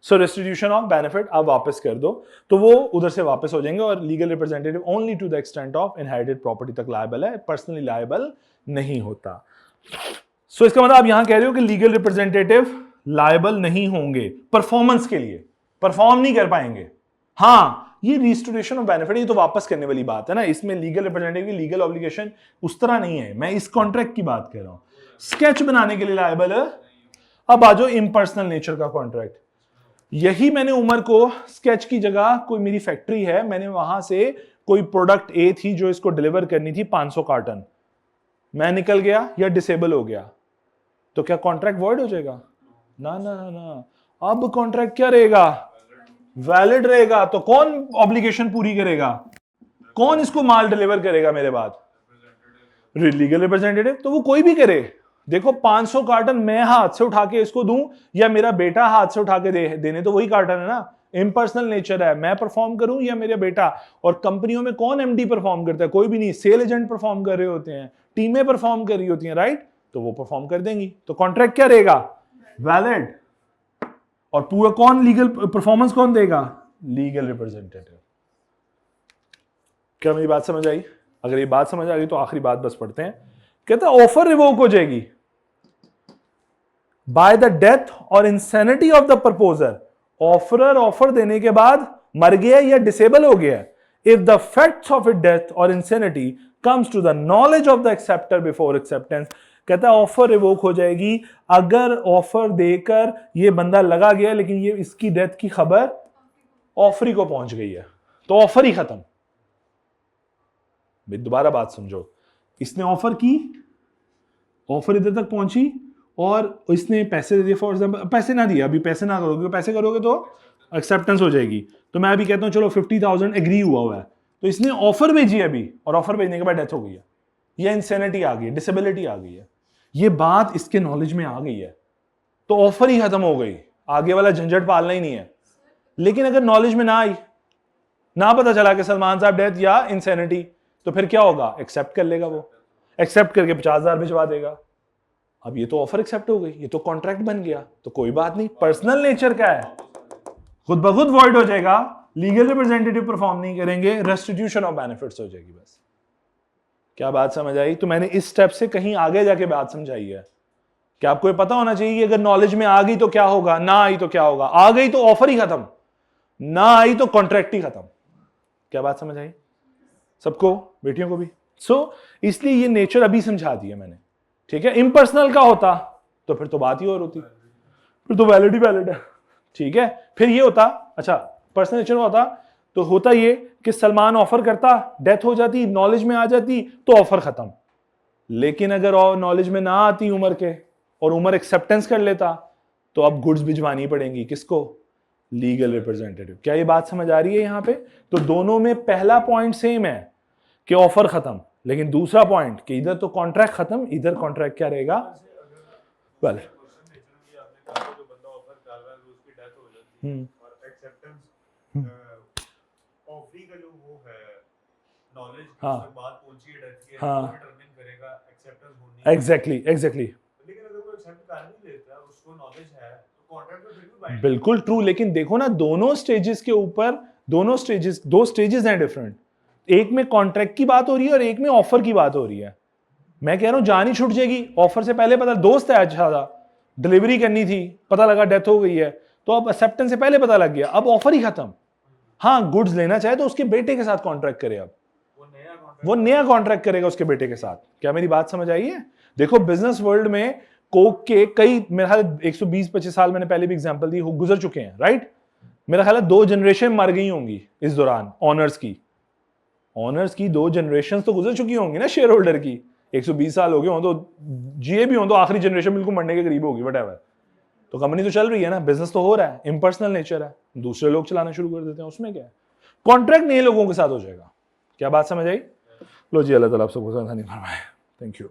so restitution of benefit आप वापस कर दो तो वो उधर से वापस हो जाएंगे, और legal representative only to the extent of inherited property तक लायबल है, पर्सनली लायबल नहीं होता। सो इसका मतलब आप यहां कह रहे हो कि लीगल रिप्रेजेंटेटिव लायबल नहीं होंगे परफॉर्मेंस के लिए, परफॉर्म नहीं कर पाएंगे। हाँ, ये रिस्टोरेशन ऑफ बेनिफिट ये तो वापस करने वाली बात है ना, इसमें लीगल रिप्रेजेंटेटिव की लीगल ऑब्लिगेशन उस तरह नहीं है। मैं इस कॉन्ट्रैक्ट की बात कर रहा हूं, स्केच बनाने के लिए लायबल है। अब आ जाओ इम्पर्सनल नेचर का कॉन्ट्रैक्ट। यही मैंने उमर को स्केच की जगह, कोई मेरी फैक्ट्री है, मैंने वहां से कोई प्रोडक्ट ए थी जो इसको डिलीवर करनी थी 500 कार्टन, मैं निकल गया या डिसेबल हो गया तो क्या कॉन्ट्रैक्ट वॉइड हो जाएगा? ना ना ना, अब कॉन्ट्रैक्ट क्या रहेगा? वैलिड रहेगा। तो कौन ऑब्लिगेशन पूरी करेगा? कौन इसको माल डिलीवर करेगा मेरे बाद? Legal representative. तो वो कोई भी करे। देखो 500 कार्टन मैं हाथ से उठा के इसको दूं या मेरा बेटा हाथ से उठा के देने, तो वही कार्टन है ना। इम्पर्सनल नेचर है, मैं परफॉर्म करूं या मेरा बेटा। और कंपनियों में कौन एमडी परफॉर्म करता है? कोई भी नहीं, सेल एजेंट परफॉर्म कर रहे होते हैं, टीमें परफॉर्म कर रही होती हैं, राइट? तो वो परफॉर्म कर देंगी। तो कॉन्ट्रैक्ट क्या रहेगा? वैलिड। और पूरा कौन लीगल परफॉर्मेंस कौन देगा? Legal representative. क्या मेरी बात समझ आई? अगर ये बात समझ आ गई तो आखिरी बात बस पढ़ते हैं। कहता है ऑफर रिवोक हो जाएगी बाय द डेथ और insanity of the proposer. Offerer offer देने के बाद मर गया या डिसेबल हो गया, if the facts of it death और insanity comes to the knowledge of the acceptor before acceptance. कहता है ऑफर रिवोक हो जाएगी अगर ऑफर देकर ये बंदा लगा गया लेकिन ये इसकी डेथ की खबर ऑफरी को पहुंच गई है, तो ऑफर ही खत्म। दोबारा बात समझो, इसने ऑफर की, ऑफर इधर तक पहुंची और इसने पैसे दे दिए। फॉर एग्जाम्पल पैसे ना दिए, अभी पैसे ना करोगे, पैसे करोगे तो एक्सेप्टेंस हो जाएगी। तो मैं अभी कहता हूं चलो 50,000 एग्री हुआ है, तो इसने ऑफर भेजी अभी, और ऑफर भेजने के बाद डेथ हो गई है, ये इंसैनिटी आ गई, डिसेबिलिटी आ गई है। ये बात इसके नॉलेज में आ गई है, तो ऑफर ही खत्म हो गई, आगे वाला झंझट पालना ही नहीं है। लेकिन अगर नॉलेज में ना आई, ना पता चला कि सलमान साहब डेथ या इंसैनिटी, तो फिर क्या होगा? एक्सेप्ट कर लेगा वो, एक्सेप्ट करके 50,000 भिजवा देगा। अब ये तो ऑफर एक्सेप्ट हो गई, ये तो कॉन्ट्रैक्ट बन गया, तो कोई बात नहीं, पर्सनल नेचर का है, खुद ब खुद वॉइड हो जाएगा, लीगल रिप्रेजेंटेटिव परफॉर्म नहीं करेंगे, रेस्टिट्यूशन ऑफ बेनिफिट्स हो जाएगी। बस क्या बात समझ आई? तो मैंने इस स्टेप से कहीं आगे जाके बात समझाई है कि आपको ये पता होना चाहिए कि अगर नॉलेज में आ गई तो क्या होगा, ना आई तो क्या होगा। आ गई तो ऑफर ही खत्म, ना आई तो कॉन्ट्रैक्ट ही खत्म। क्या बात समझ आई सबको, बेटियों को भी? इसलिए ये नेचर अभी समझा दिया मैंने, ठीक है। इम्पर्सनल का होता तो फिर तो बात ही और होती, फिर तो वैलिड ही वैलिड है, ठीक है। फिर ये होता, अच्छा पर्सनल नेचर का होता तो होता ये कि सलमान ऑफर करता, डेथ हो जाती, नॉलेज में आ जाती तो ऑफर खत्म। लेकिन अगर नॉलेज में ना आती उमर के, और उमर एक्सेप्टेंस कर लेता, तो अब गुड्स भिजवानी पड़ेंगी किसको? Legal representative. क्या ये बात समझ आ रही है यहां पे? तो दोनों में पहला पॉइंट सेम है कि ऑफर खत्म, लेकिन दूसरा पॉइंट कि इधर तो कॉन्ट्रैक्ट खत्म, इधर कॉन्ट्रैक्ट क्या रहेगा? वेल ऑफरी का जो वो है नॉलेज हाँ बात पहुंची है डेथ के, हाँ वो डिटरमिन करेगा एक्सेप्टेंस होनी। एग्जैक्टली लेकिन अगर कोई एक्सेप्ट कर नहीं लेता, उसको नॉलेज है, तो कॉन्ट्रैक्ट में फिर भी बाइंड। बिल्कुल ट्रू। लेकिन देखो ना, दोनों स्टेजेस के ऊपर, दो स्टेजेस हैं डिफरेंट। एक में कॉन्ट्रैक्ट की बात हो रही है और एक में ऑफर की बात हो रही है। मैं कह रहा हूं जान ही छूट जाएगी, ऑफर से पहले पता, दोस्त है अच्छा था, डिलीवरी करनी थी, पता लगा डेथ हो गई है, तो अब एक्सेप्टेंस से पहले पता लग गया, अब ऑफर ही खत्म। हाँ गुड्स लेना चाहे तो उसके बेटे के साथ कॉन्ट्रैक्ट करे, अब वो नया कॉन्ट्रैक्ट करेगा उसके बेटे के साथ। क्या मेरी बात समझ आई है? देखो बिजनेस वर्ल्ड में कोक के कई, मेरा ख्याल 120-25 साल मैंने पहले भी एग्जांपल दी, गुजर चुके हैं, राइट। मेरा ख्याल है 2 जनरेशन मर गई होंगी इस दौरान, ऑनर्स की 2 जनरेशन तो गुजर चुकी होंगी ना शेयर होल्डर की। 120 साल हो गए हो तो जिए भी हो तो आखिरी जनरेशन बिल्कुल मरने के करीब होगी, व्हाटएवर। तो कंपनी तो चल रही है ना, बिजनेस तो हो रहा है, इम्पर्सनल नेचर है, दूसरे लोग चलाना शुरू कर देते हैं, उसमें क्या है? कॉन्ट्रैक्ट नए लोगों के साथ हो जाएगा। क्या बात समझ आई? लो जी, अल्लाह ताला आप सबको आसानी फरमाए। Thank you.